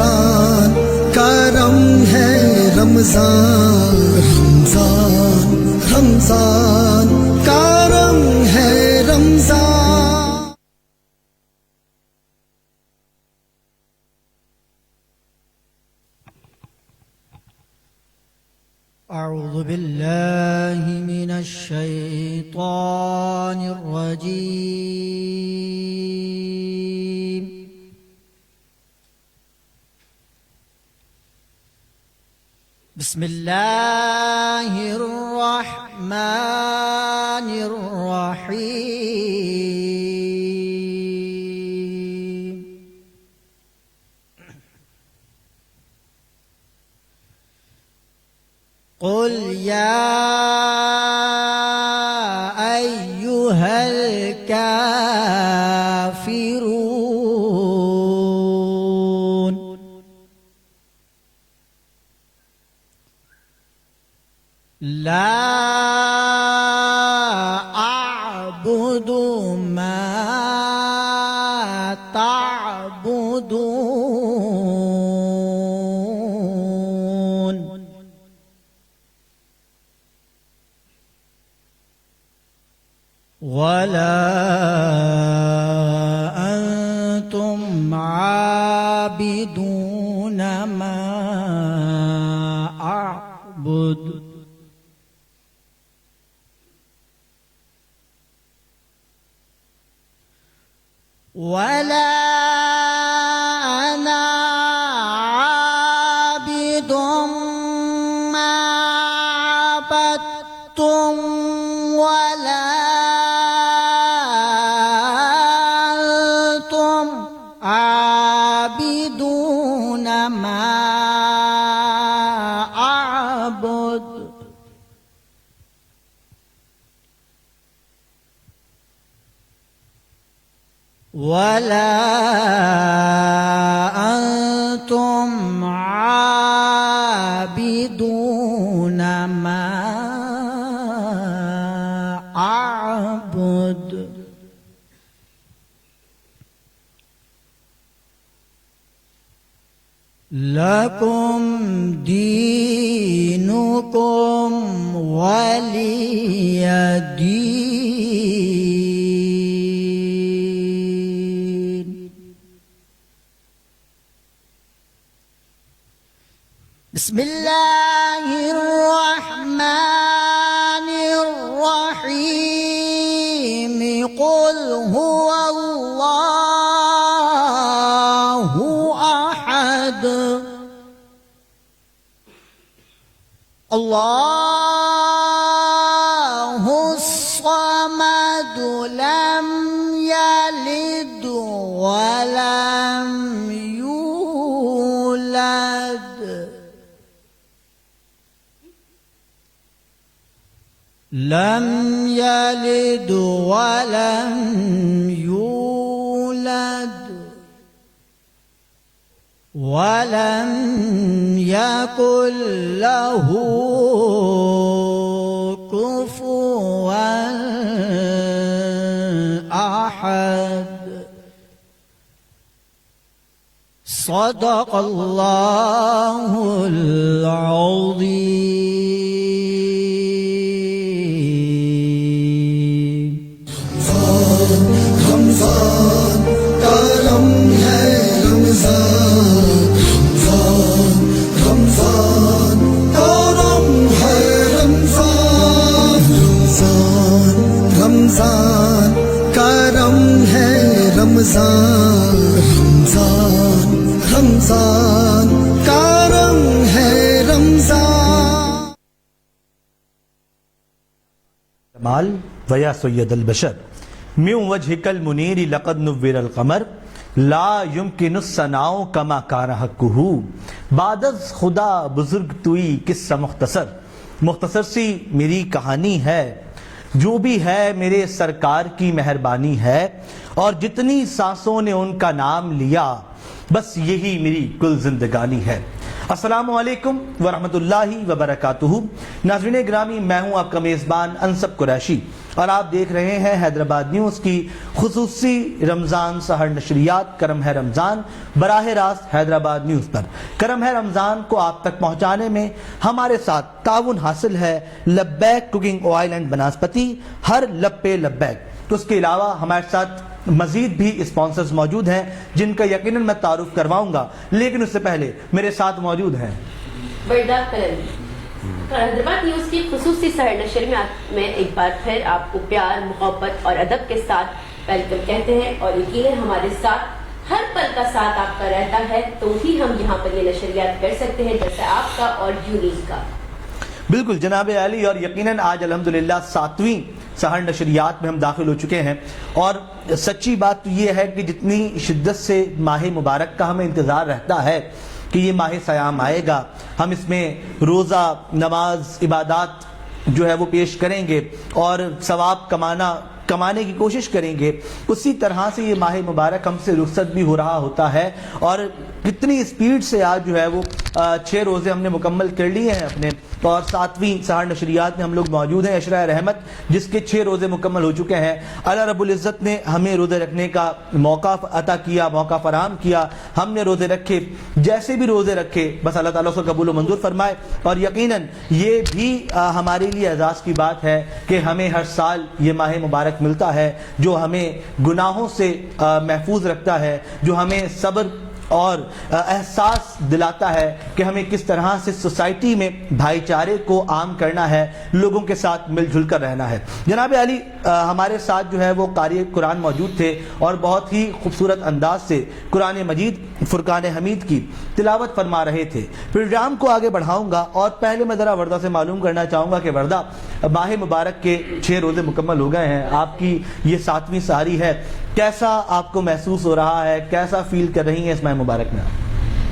رمضان کرم ہے رمضان رمضان رمضان کرم ہے رمضان. اعوذ باللہ من الشیطان الرجیم. بسم اللہ الرحمن الرحیم. قل یا ایہا الکافرون لا اعبد ما تعبدون ولا انتم عابدون ما اعبد ولا أنا عابد ما عبدتم ولا أنتم عابدون ما أعبد ولا أنتم عابدون ما أعبد لكم دينكم ولي دين. بسم اللہ الرحمن الرحیم. قل هو اللہ احد اللہ الصمد لم يلد ولم يولد لم يلد ولم يولد ولم يكن له كفوا أحد. صدق الله العظيم. رمضان کرم ہے رمضان رمضان کرم ہے رمضان رمضان رمضان کرم ہے رمضان رمضان رمضان کرم ہے رمضان. مال ویا سید البشر من وجهك المنیر لقد نور القمر لا يمكن الثناء كما كان حقه. بعد از خدا بزرگ توئی قصہ مختصر سی میری کہانی ہے. جو بھی ہے میرے سرکار کی مہربانی ہے اور جتنی سانسوں نے ان کا نام لیا بس یہی میری کل زندگانی ہے. السلام علیکم ورحمۃ اللہ وبرکاتہ. ناظرین گرامی، میں ہوں آپ کا میزبان انصب قریشی. اور آپ دیکھ رہے ہیں حیدرآباد نیوز کی خصوصی رمضان سحر نشریات کرم ہے رمضان براہ راست حیدرآباد نیوز پر۔ کرم ہے رمضان کو آپ تک پہنچانے میں ہمارے ساتھ تعاون حاصل ہے لبیک کوکنگ آئل اینڈ بناسپتی، ہر لب پہ لبیک۔ اس کے علاوہ ہمارے ساتھ مزید بھی اسپانسرز موجود ہیں جن کا یقیناً میں تعارف کرواؤں گا، لیکن اس سے پہلے میرے ساتھ موجود ہیں بردا کلندی۔ حیدرآباد نیوز کی خصوصی سحر نشر میں ایک بار پھر آپ کو پیار، محبت اور ادب کے ساتھ ویلکم کہتے ہیں، اور یقیناً ہمارے ساتھ ہر پل کا ساتھ آپ کا رہتا ہے تو ہی ہم یہاں پر یہ نشریات کر سکتے ہیں، جیسے آپ کا اور یونیس کا۔ بالکل جناب علی، اور یقیناً آج الحمدللہ 7ویں سحر نشریات میں ہم داخل ہو چکے ہیں، اور سچی بات تو یہ ہے کہ جتنی شدت سے ماہ مبارک کا ہمیں انتظار رہتا ہے کہ یہ ماہ صیام آئے گا، ہم اس میں روزہ، نماز، عبادات جو ہے وہ پیش کریں گے اور ثواب کمانے کی کوشش کریں گے، اسی طرح سے یہ ماہ مبارک ہم سے رخصت بھی ہو رہا ہوتا ہے، اور کتنی اسپیڈ سے آج جو ہے وہ 6 روزے ہم نے مکمل کر لیے ہیں اپنے، اور 7ویں سحر نشریات میں ہم لوگ موجود ہیں عشرہ رحمت، جس کے 6 روزے مکمل ہو چکے ہیں۔ اللہ رب العزت نے ہمیں روزے رکھنے کا موقع عطا کیا، موقع فراہم کیا، ہم نے روزے رکھے، جیسے بھی روزے رکھے بس اللہ تعالیٰ کو قبول و منظور فرمائے، اور یقیناً یہ بھی ہمارے لیے اعزاز کی بات ہے کہ ہمیں ہر سال یہ ماہ مبارک ملتا ہے جو ہمیں گناہوں سے محفوظ رکھتا ہے، جو ہمیں صبر اور احساس دلاتا ہے کہ ہمیں کس طرح سے سوسائٹی میں بھائی چارے کو عام کرنا ہے، لوگوں کے ساتھ مل جل کر رہنا ہے۔ جناب علی، ہمارے ساتھ جو ہے وہ قاری قرآن موجود تھے اور بہت ہی خوبصورت انداز سے قرآن مجید فرقان حمید کی تلاوت فرما رہے تھے۔ پروگرام کو آگے بڑھاؤں گا اور پہلے میں ذرا وردہ سے معلوم کرنا چاہوں گا کہ وردہ، ماہ مبارک کے 6 روزے مکمل ہو گئے ہیں، آپ کی یہ 7ویں سحری ہے، کیسا آپ کو محسوس ہو رہا ہے، کیسا فیل کر رہی ہیں اس ماہ مبارک میں؟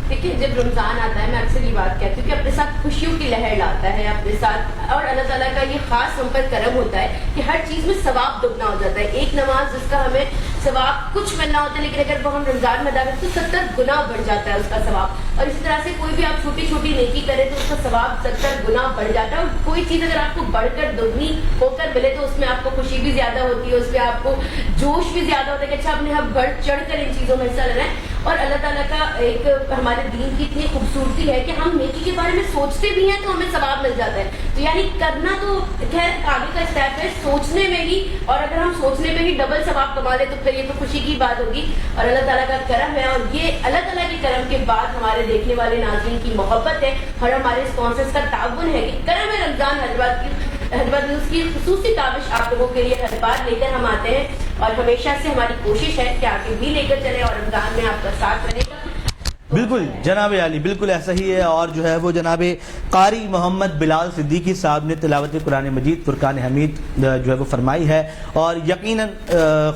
دیکھیے، جب رمضان آتا ہے میں اکثر یہ بات کہتی ہوں کہ اپنے ساتھ خوشیوں کی لہر لاتا ہے اپنے ساتھ، اور اللہ تعالیٰ کا یہ خاص ہم پر کرم ہوتا ہے کہ ہر چیز میں ثواب دگنا ہو جاتا ہے۔ ایک نماز جس کا ہمیں ثواب کچھ ملنا ہوتا ہے، لیکن اگر وہ ہم رمضان میں ادا کریں تو 70 گنا بڑھ جاتا ہے اس کا ثواب، اور اسی طرح سے کوئی بھی آپ چھوٹی چھوٹی نیکی کریں تو اس کا ثواب 70 گنا بڑھ جاتا ہے، اور کوئی چیز اگر آپ کو بڑھ کر دگنی ہو کر ملے تو اس میں آپ کو خوشی بھی زیادہ ہوتی ہے، اس میں آپ کو جوش بھی زیادہ ہوتا ہے کہ اچھا آپ نے بڑھ چڑھ کر ان چیزوں میں حصہ لینا ہے۔ اور اللہ تعالیٰ کا ایک ہمارے دین کی اتنی خوبصورتی ہے کہ ہم نیکی کے بارے میں سوچتے بھی ہیں تو ہمیں ثواب مل جاتا ہے، تو یعنی کرنا تو خیر آگے کا اسٹیپ ہے، سوچنے میں ہی، اور اگر ہم سوچنے میں ہی ڈبل ثواب کما لیں تو پھر یہ تو خوشی کی بات ہوگی، اور اللہ تعالیٰ کا کرم ہے، اور یہ اللہ تعالیٰ کے کرم کے بعد ہمارے دیکھنے والے ناظرین کی محبت ہے اور ہمارے اسپانسرز کا تعاون ہے کہ کرم ہے رمضان حیدرآباد نیوز کی خصوصی تابش آپ لوگوں کے لیے ہر بار لے کر ہم آتے ہیں، اور ہمیشہ سے ہماری کوشش ہے کہ آگے بھی لے کر چلیں اور رمضان میں آپ کا ساتھ رہے گا۔ بالکل جناب علی، بالکل ایسا ہی ہے، اور جو ہے وہ جناب قاری محمد بلال صدیقی صاحب نے تلاوت قرآن مجید فرقان حمید جو ہے وہ فرمائی ہے، اور یقیناً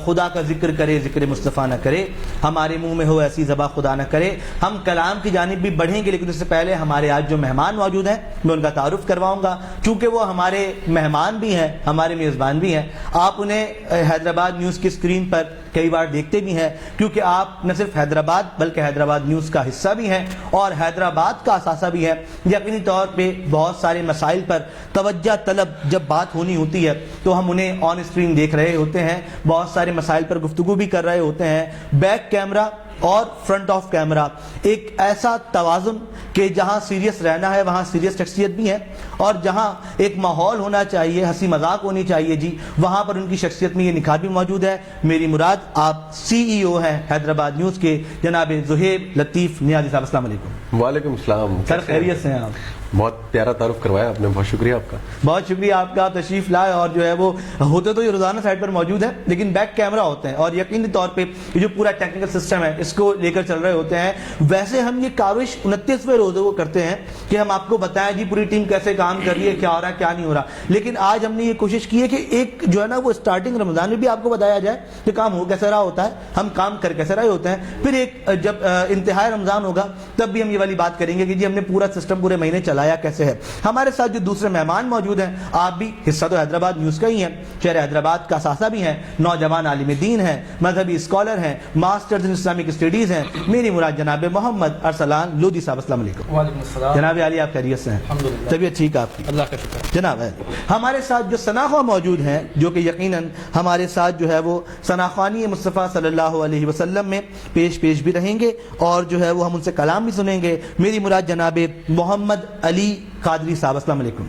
خدا کا ذکر کرے ذکر مصطفیٰ نہ کرے، ہمارے منہ میں ہو ایسی زباں خدا نہ کرے۔ ہم کلام کی جانب بھی بڑھیں گے، لیکن اس سے پہلے ہمارے آج جو مہمان موجود ہیں میں ان کا تعارف کرواؤں گا، چونکہ وہ ہمارے مہمان بھی ہیں، ہمارے میزبان بھی ہیں۔ آپ انہیں حیدرآباد نیوز کی اسکرین پر کئی بار دیکھتے بھی ہیں، کیونکہ آپ نہ صرف حیدرآباد بلکہ حیدرآباد نیوز کا حصہ بھی ہیں اور حیدرآباد کا اثاثہ بھی ہے۔ یقینی طور پہ بہت سارے مسائل پر توجہ طلب جب بات ہونی ہوتی ہے تو ہم انہیں آن اسکرین دیکھ رہے ہوتے ہیں، بہت سارے مسائل پر گفتگو بھی کر رہے ہوتے ہیں، بیک کیمرہ اور فرنٹ آف کیمرہ، ایک ایسا توازن کہ جہاں سیریس رہنا ہے وہاں سیریس شخصیت بھی ہے، اور جہاں ایک ماحول ہونا چاہیے، ہنسی مذاق ہونی چاہیے جی، وہاں پر ان کی شخصیت میں یہ نکھار بھی موجود ہے۔ میری مراد آپ CEO ہیں حیدرآباد نیوز کے جناب زہیب لطیف نیازی صاحب، السلام علیکم۔ وعلیکم السلام سر خیریت سے ہیں آپ؟ بہت پیارا تعارف کروایا آپ نے، بہت شکریہ آپ کا۔ بہت شکریہ آپ کا، تشریف لائے، اور جو ہے وہ ہوتے تو یہ روزانہ سائٹ پر موجود ہے لیکن بیک کیمرہ ہوتے ہیں، اور یقینی طور پہ یہ جو پورا ٹیکنیکل سسٹم ہے اس کو لے کر چل رہے ہوتے ہیں۔ ویسے ہم یہ کاوش 29ویں روزے کو کرتے ہیں کہ ہم آپ کو بتائیں جی پوری ٹیم کیسے کام کر رہی ہے، کیا ہو رہا ہے کیا نہیں ہو رہا، لیکن آج ہم نے یہ کوشش کی ہے کہ ایک جو ہے نا وہ اسٹارٹنگ رمضان میں بھی آپ کو بتایا جائے کہ کام ہو کیسے رہا ہوتا ہے، ہم کام کر کیسے رہے ہوتے ہیں، پھر ایک جب انتہائی رمضان ہوگا تب بھی ہم یہ والی بات کریں گے کہ جی ہم نے پورا سسٹم پورے مہینے چلایا بتایا کیسے ہے. ہمارے ساتھ جو دوسرے مہمان موجود ہیں, آپ بھی حصہ تو حیدرآباد نیوز کا ہی ہیں, شہر حیدرآباد کا اثاثہ بھی ہیں, نوجوان عالم دین ہیں, مذہبی اسکالر ہیں, ماسٹرز ان اسلامک اسٹڈیز ہیں. میری مراد جناب محمد ارسلان لودھی صاحب. السلام علیکم. وعلیکم السلام. جناب علی, آپ خیریت سے ہیں؟ الحمدللہ. طبیعت ٹھیک آپ کی؟ اللہ کا شکر. جناب ہمارے ساتھ جو ثناخواہ موجود ہیں, جو کہ یقیناً ہمارے ساتھ جو ہے وہ ثناخوانی مصطفیٰ صلی اللہ علیہ وسلم میں پیش بھی رہیں گے, اور جو ہے وہ ہم ان سے کلام بھی سنیں گے. میری مراد جناب محمد علی قادری صاحب. السلام علیکم.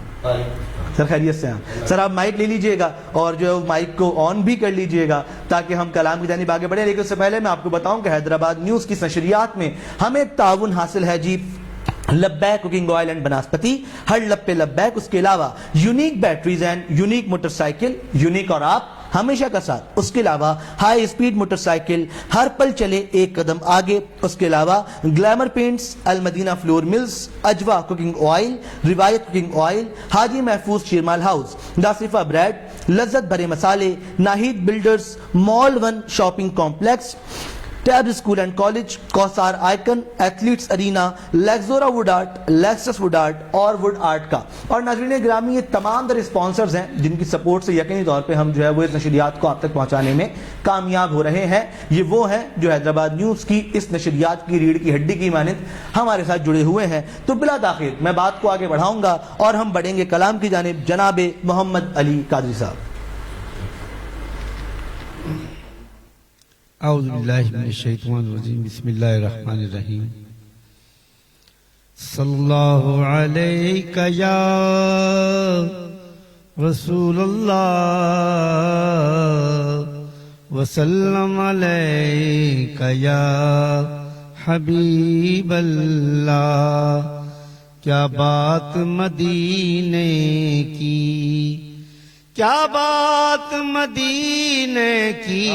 سر خیریت سے ہیں؟ سر آپ مائک لے لیجئے گا اور جو ہے مائک کو آن بھی کر لیجئے گا تاکہ ہم کلام کی جانب آگے بڑھیں. لیکن اس سے پہلے میں آپ کو بتاؤں کہ حیدرآباد نیوز کی نشریات میں ہمیں تعاون حاصل ہے جی لبیک کوکنگ آئل اینڈ بناسپتی, ہر لب پہ لبیک. اس کے علاوہ unique batteries and unique motor cycle, unique اور آپ ہمیشہ کا ساتھ. اس کے علاوہ ہائی اسپیڈ موٹر سائیکل, ہر پل چلے ایک قدم آگے. اس کے علاوہ گلیمر پینٹس, المدینہ فلور ملز, اجوا کوکنگ آئل, روایت کوکنگ آئل, حاجی محفوظ شیرمال ہاؤس, داسفہ بریڈ, لذت بھرے مسالے, Nahid builders, mall 1 shopping complex, tab school and college, Kausar icon, athletes arena, Luxora wood art, Lexus wood art اور ووڈ آرٹ کا. اور ناظرین گرامی, یہ تمام در اسپانسرز ہیں جن کی سپورٹ سے یقینی طور پہ ہم جو ہے وہ اس نشریات کو آپ تک پہنچانے میں کامیاب ہو رہے ہیں. یہ وہ ہیں جو حیدرآباد نیوز کی اس نشریات کی ریڑھ کی ہڈی کی مانند ہمارے ساتھ جڑے ہوئے ہیں. تو بلا تاخیر میں بات کو آگے بڑھاؤں گا اور ہم بڑھیں گے کلام کی جانب. جناب محمد علی قادری صاحب. اعوذ باللہ من الشیطان الرجیم. بسم اللہ الرحمن الرحیم. صلی اللہ علیک یا رسول اللہ وسلم علیک یا حبیب اللہ. کیا بات مدینے کی, کیا بات مدینے کی,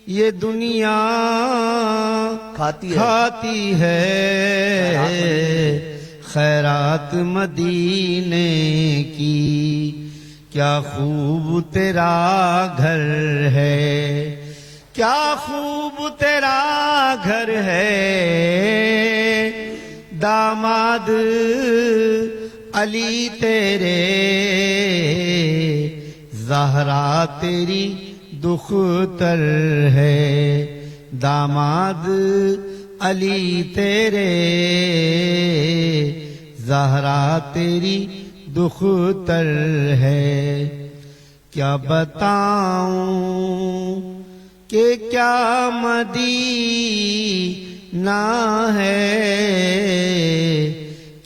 یہ دنیا کھاتی ہے خیرات مدینے کی. کیا خوب تیرا گھر ہے, کیا خوب تیرا گھر ہے, داماد علی تیرے, زہرا تیری دختر ہے, داماد علی تیرے, زہرا تیری دختر ہے. کیا بتاؤں کہ کیا مدینہ ہے,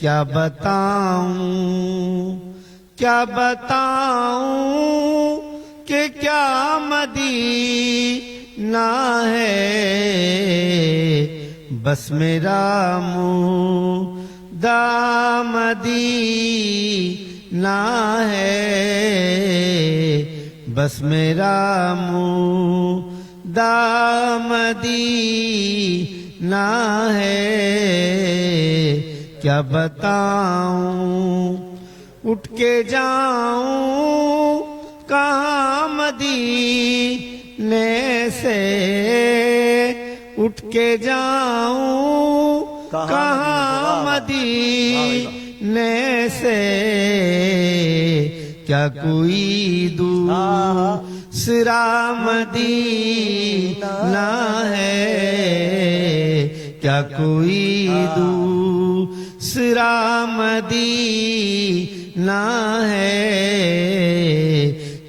کیا بتاؤں, کیا بتاؤں کہ کیا مدینہ ہے. بس میرا مدعا مدینہ ہے, بس میرا مدعا مدینہ ہے. کیا بتاؤں اٹھ کے جاؤں کہاں مدینے سے, اٹھ کے جاؤں کہاں مدینے سے. کیا کوئی دوسرا مدینہ ہے, کیا کوئی دوسرا مدینہ ہے.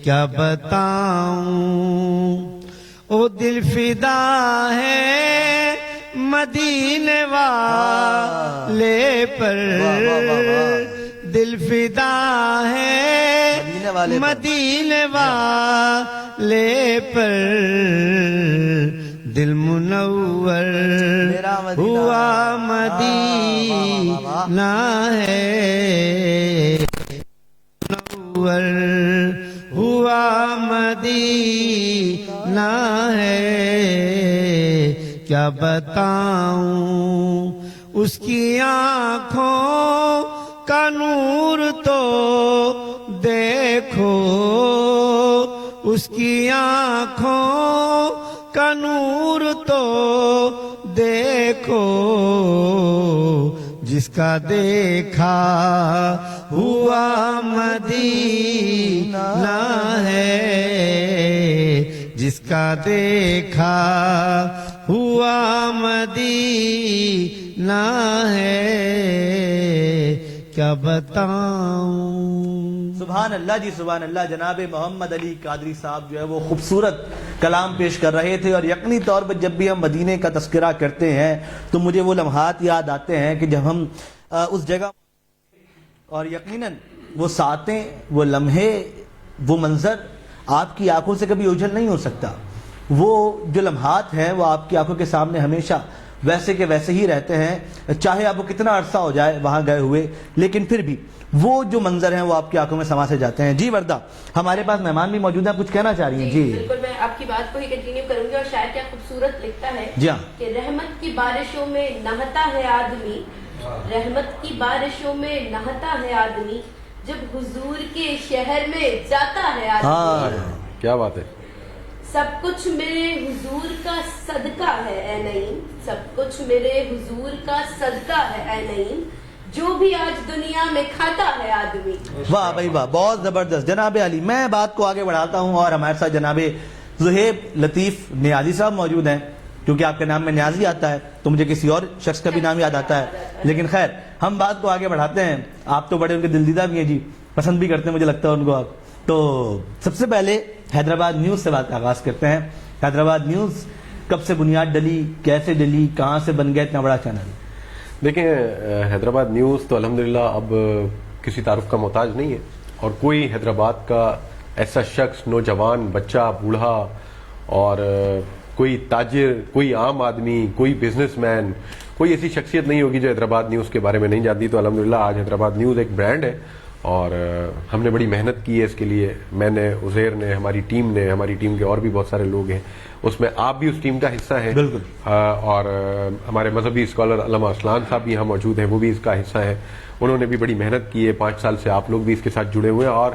کیا بتاؤں او دل فدا ہے مدینے والے پر, دل فدا ہے مدینے والے پر. دل منور ہوا مدینہ ہے, منور ہوا مدینہ ہے. کیا بتاؤں اس کی آنکھوں کا نور تو دیکھو, اس کی آنکھوں کا نور تو دیکھو, جس جس کا دیکھا ہوا مدینہ ہے، جس کا دیکھا ہوا مدینہ ہے، کیا بتاؤں۔ سبحان اللہ جی، سبحان اللہ۔ جناب محمد علی قادری صاحب جو ہے وہ خوبصورت کلام پیش کر رہے تھے، اور یقینی طور پر جب بھی ہم مدینے کا تذکرہ کرتے ہیں تو مجھے وہ لمحات یاد آتے ہیں کہ جب ہم اس جگہ، اور یقیناً وہ ساتیں، وہ لمحے، وہ منظر آپ کی آنکھوں سے کبھی اوجھل نہیں ہو سکتا۔ وہ جو لمحات ہیں وہ آپ کی آنکھوں کے سامنے ہمیشہ ویسے کے ویسے ہی رہتے ہیں، چاہے آپ کو کتنا عرصہ ہو جائے وہاں گئے ہوئے، لیکن پھر بھی وہ جو منظر ہیں وہ آپ کی آنکھوں میں سما سے جاتے ہیں۔ جی وردہ، ہمارے پاس مہمان بھی موجود ہیں، کچھ کہنا چاہ رہی ہیں؟ جی بالکل، میں آپ کی بات کو ہی کنٹینیو کروں گی۔ اور شاعر کیا خوبصورت لکھتا ہے جی ہاں، کہ رحمت کی بارشوں میں نہتا ہے آدمی، رحمت کی بارشوں میں نہتا ہے آدمی، جب حضور کے شہر میں جاتا ہے ہاں، آدمی۔ کیا بات ہے۔ سب کچھ میرے حضور کا صدقہ ہے اے نعیم، سب کچھ میرے حضور کا صدقہ ہے اے نعیم، جو بھی آج دنیا میں کھاتا ہے آدمی۔ واہ بھائی واہ، بہت زبردست جناب علی۔ میں بات کو آگے بڑھاتا ہوں، اور ہمارے ساتھ جناب زہیب لطیف نیازی صاحب موجود ہیں۔ کیونکہ آپ کے نام میں نیازی آتا ہے تو مجھے کسی اور شخص کا بھی نام یاد آتا ہے، لیکن خیر ہم بات کو آگے بڑھاتے ہیں۔ آپ تو بڑے ان کے دلدیدہ بھی ہیں جی، پسند بھی کرتے ہیں مجھے لگتا ہے ان کو آپ۔ تو سب سے پہلے حیدرآباد نیوز سے بات کا آغاز کرتے ہیں۔ حیدرآباد نیوز کب سے بنیاد ڈلی، کیسے ڈلی، کہاں سے بن گیا اتنا بڑا چینل؟ دیکھیں، حیدرآباد نیوز تو الحمدللہ اب کسی تعارف کا محتاج نہیں ہے، اور کوئی حیدرآباد کا ایسا شخص، نوجوان، بچہ، بوڑھا، اور کوئی تاجر، کوئی عام آدمی، کوئی بزنس مین، کوئی ایسی شخصیت نہیں ہوگی جو حیدرآباد نیوز کے بارے میں نہیں جانتی۔ تو الحمدللہ آج حیدرآباد نیوز ایک برانڈ ہے، اور ہم نے بڑی محنت کی ہے اس کے لیے۔ میں نے، عزیر نے، ہماری ٹیم کے اور بھی بہت سارے لوگ ہیں، اس میں آپ بھی اس ٹیم کا حصہ ہیں۔ بالکل۔ اور ہمارے مذہبی اسکالر علامہ اسلان صاحب بھی یہاں موجود ہیں، وہ بھی اس کا حصہ ہیں۔ انہوں نے بھی بڑی محنت کی ہے، 5 سال سے آپ لوگ بھی اس کے ساتھ جڑے ہوئے ہیں، اور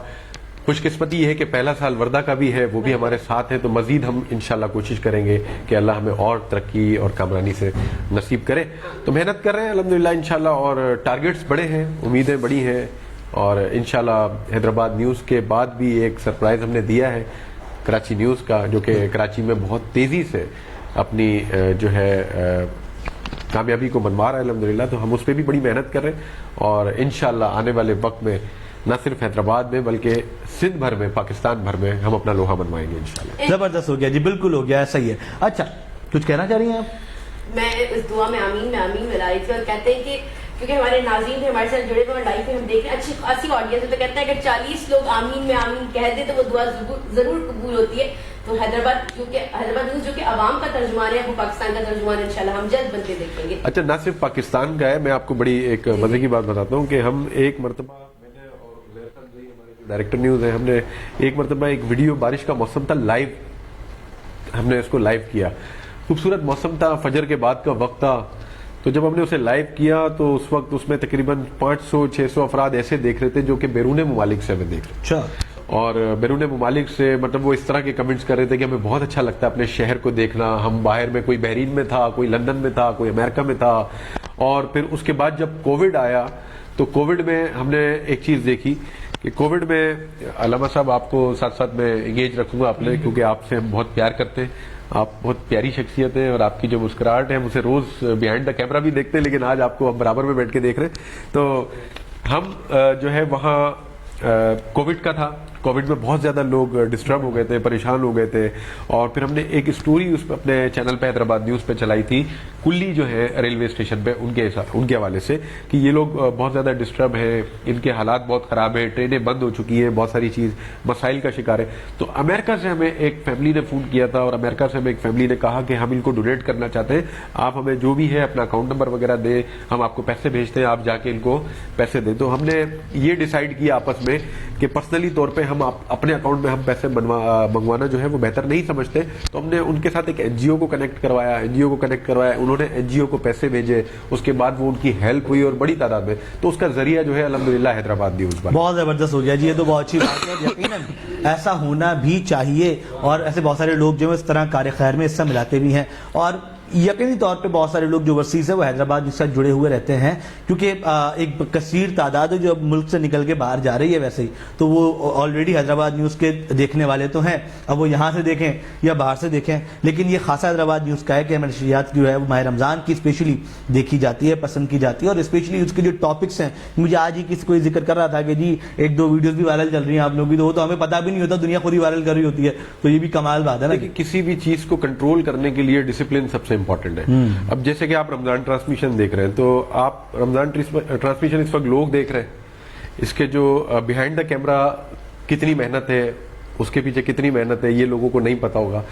خوش قسمتی یہ ہے کہ پہلا سال وردہ کا بھی ہے، وہ بھی ہمارے ساتھ ہیں۔ تو مزید ہم انشاءاللہ کوشش کریں گے کہ اللہ ہمیں اور ترقی اور کامرانی سے نصیب کرے۔ تو محنت کر رہے ہیں الحمدللہ انشاءاللہ، اور ٹارگٹس بڑے ہیں، امیدیں بڑی ہیں، اور انشاءاللہ حیدرآباد نیوز کے بعد بھی ایک سرپرائز ہم نے دیا ہے کراچی نیوز کا، جو کہ کراچی میں بہت تیزی سے اپنی جو ہے کامیابی کو منوا رہا ہے الحمدللہ۔ تو ہم اس پہ بھی بڑی محنت کر رہے ہیں، اور انشاءاللہ آنے والے وقت میں نہ صرف حیدرآباد میں بلکہ سندھ بھر میں، پاکستان بھر میں ہم اپنا لوہا منوائیں گے انشاءاللہ۔ زبردست ہو گیا جی، بالکل ہو گیا، صحیح ہے۔ اچھا، کچھ کہنا چاہ رہی ہیں آپ؟ میں اس دعا میں آمین ملا رہی تھی، اور کہتے ہیں کہ کیونکہ ہمارے ناظرین بھی ہمارے ساتھ جڑے ہوئے اور لائف میں ہم دیکھ رہے ہیں اچھی خاصی آڈینس ہے، تو کہتے ہیں اگر 40 لوگ آمین میں آمین کہہ دیں تو وہ دعا ضرور قبول ہوتی ہے۔ تو حیدرآباد نیوز جو کہ عوام کا ترجمان ہے، وہ پاکستان کا ترجمان انشاءاللہ ہم جلد بنتے دیکھیں گے۔ اچھا، نہ صرف پاکستان کا ہے، میں آپ کو بڑی ایک مزے کی بات بتاتا ہوں کہ ہم ایک مرتبہ، میں نے اور عزیر خان بھائی ہمارے ڈائریکٹر نیوز ہیں، ہم نے ایک مرتبہ ایک ویڈیو، بارش کا موسم تھا، لائیو ہم نے اس کو لائیو کیا۔ خوبصورت موسم تھا، فجر کے بعد کا وقت تھا، تو جب ہم نے اسے لائیو کیا تو اس وقت اس میں تقریباً 500-600 افراد ایسے دیکھ رہے تھے جو کہ بیرون ممالک سے ہمیں دیکھ رہے تھے، اور بیرون ممالک سے مطلب وہ اس طرح کے کمنٹس کر رہے تھے کہ ہمیں بہت اچھا لگتا ہے اپنے شہر کو دیکھنا۔ ہم باہر میں، کوئی بحرین میں تھا، کوئی لندن میں تھا، کوئی امریکہ میں تھا، اور پھر اس کے بعد جب کووڈ آیا تو کووڈ میں ہم نے ایک چیز دیکھی کہ کووڈ میں، علامہ صاحب آپ کو ساتھ ساتھ میں انگیج رکھوں گا آپ نے، کیونکہ آپ سے ہم بہت پیار کرتے ہیں، آپ بہت پیاری شخصیت ہیں، اور آپ کی جو مسکراہٹ ہے ہم اسے روز بیہائنڈ دا کیمرہ بھی دیکھتے ہیں، لیکن آج آپ کو ہم برابر میں بیٹھ کے دیکھ رہے ہیں۔ تو ہم جو ہے وہاں کووڈ کا تھا، کووڈ میں بہت زیادہ لوگ ڈسٹرب ہو گئے تھے، پریشان ہو گئے تھے، اور پھر ہم نے ایک اسٹوری اس پہ اپنے چینل پہ حیدرآباد نیوز پہ چلائی تھی، کلی جو ہے ریلوے اسٹیشن پہ، ان کے حوالے سے کہ یہ لوگ بہت زیادہ ڈسٹرب ہیں، ان کے حالات بہت خراب ہیں، ٹرینیں بند ہو چکی ہیں، بہت ساری چیز مسائل کا شکار ہے۔ تو امریکہ سے ہمیں ایک فیملی نے فون کیا تھا، اور امریکہ سے ہمیں ایک فیملی نے کہا کہ ہم ان کو ڈونیٹ کرنا چاہتے ہیں، آپ ہمیں جو بھی ہے اپنا اکاؤنٹ نمبر وغیرہ دیں، ہم آپ کو پیسے بھیجتے ہیں، آپ جا کے ان کو پیسے دیں۔ تو ہم نے یہ ڈیسائیڈ کیا آپس میں کہ پرسنلی طور پہ ہم اپنے اکاؤنٹ میں ہم پیسے منگوانا جو ہے وہ بہتر نہیں سمجھتے، تو ہم نے ان کے ساتھ ایک این جی او کو کنیکٹ کروایا، انہوں نے این جی او کو پیسے بھیجے، اس کے بعد وہ ان کی ہیلپ ہوئی، اور بڑی تعداد میں، تو اس کا ذریعہ جو ہے الحمدللہ حیدرآباد نیوز بنا۔ بہت زبردست ہو گیا جی، یہ تو بہت اچھی بات ہے، اور یقیناً ایسا ہونا بھی چاہیے، اور ایسے بہت سارے لوگ جو اس طرح کار خیر میں حصہ ملاتے بھی ہیں۔ اور یقینی طور پہ بہت سارے لوگ جو اوورسیز ہے وہ حیدرآباد کے ساتھ جڑے ہوئے رہتے ہیں، کیونکہ ایک کثیر تعداد ہے جو اب ملک سے نکل کے باہر جا رہی ہے ویسے ہی، تو وہ آلریڈی حیدرآباد نیوز کے دیکھنے والے تو ہیں، اب وہ یہاں سے دیکھیں یا باہر سے دیکھیں، لیکن یہ خاصا حیدرآباد نیوز کا ہے کہ ہمیں نشریات جو ہے وہ ماہ رمضان کی اسپیشلی دیکھی جاتی ہے، پسند کی جاتی ہے، اور اسپیشلی اس کے جو ٹاپکس ہیں، مجھے آج ہی کسی کوئی ذکر کر رہا تھا کہ جی ایک دو ویڈیوز بھی وائرل چل رہی ہیں آپ لوگوں کی، تو وہ تو ہمیں پتہ بھی نہیں ہوتا، دنیا خود ہی وائرل کر رہی ہوتی ہے، تو یہ بھی کمال بات ہے نا کہ کسی بھی چیز کو کنٹرول کرنے کے لیے ڈسپلن سب سے امپورٹنٹ ہے۔ اب جیسے کہ آپ رمضان ٹرانسمیشن دیکھ رہے ہیں، تو آپ رمضان ٹرانسمیشن اس وقت لوگ دیکھ رہے ہیں، اس کے جو بیہائنڈ دا کیمرہ کتنی محنت ہے، اس کے پیچھے کتنی محنت ہے، یہ لوگوں کو نہیں پتا ہوگا۔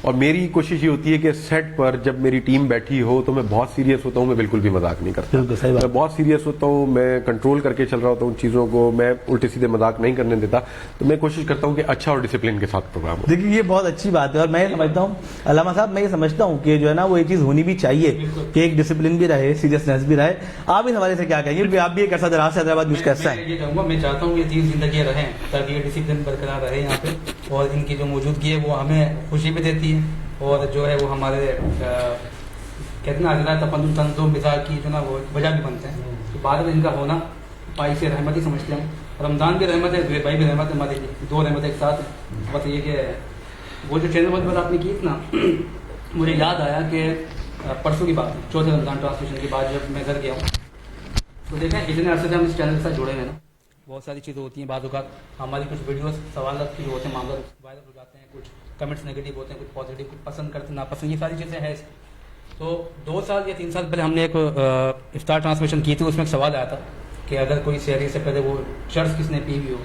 اور میری کوشش یہ ہوتی ہے کہ سیٹ پر جب میری ٹیم بیٹھی ہو تو میں بہت سیریس ہوتا ہوں، میں بالکل بھی مذاق نہیں کرتا، میں بہت سیریس ہوتا ہوں، میں کنٹرول کر کے چل رہا ہوتا ہوں چیزوں کو، میں الٹے سیدھے مذاق نہیں کرنے دیتا، تو میں کوشش کرتا ہوں کہ اچھا اور ڈسپلن کے ساتھ پروگرام ہو۔ دیکھیے یہ بہت اچھی بات ہے، اور میں یہ سمجھتا ہوں علامہ صاحب، میں یہ سمجھتا ہوں کہ جو ہے نا وہ یہ چیز ہونی بھی چاہیے کہ ایک ڈسپلن بھی رہے، سیریسنیس بھی رہے۔ آپ اس حوالے سے کیا کہیں گے؟ آپ بھی ایک عرصہ دراز سے حیدرآباد نیوز کا حصہ ہیں۔ یہ کہوں گا، میں چاہتا ہوں یہ چیز زندگی رہیں تاکہ یہ ڈسپلن برقرار رہے یہاں پہ، اور ان کی جو موجودگی ہے وہ ہمیں خوشی بھی دیتی ہے، اور جو ہے وہ ہمارے کہتے ہیں نا تپن تنظ و مزاج کی جو نا وہ وجہ بھی بنتے ہیں، تو بعد میں ان کا ہونا پائی سے رحمت ہی سمجھتے ہیں۔ رمضان بھی رحمت ہے، بھائی بھی رحمت ہے، ہماری دو رحمت ایک ساتھ ہیں۔ بس یہ کہ وہ جو چینل بات آپ نے کی نا، مجھے یاد آیا کہ پرسوں کی بات ہے، چوتھے رمضان ٹرانسمیشن کے بعد جب میں گھر گیا ہوں تو دیکھیں اتنے عرصے سے ہم اس چینل کے ساتھ جڑے ہوئے نا، بہت ساری چیزیں ہوتی ہیں، بعض اوقات ہماری کچھ ویڈیوز سوالات کی جو ہوتے ہیں معاملات وائرل ہو جاتے ہیں، کچھ کمنٹس نگیٹو ہوتے ہیں، کچھ پازیٹیو، کچھ پسند کرتے ناپسند، یہ ساری چیزیں ہیں۔ تو 2 سال یا 3 سال پہلے ہم نے ایک افطار ٹرانسمیشن کی تھی، اس میں ایک سوال آیا تھا کہ اگر کوئی سحری سے پہلے وہ چرس کس نے پی ہوئی ہو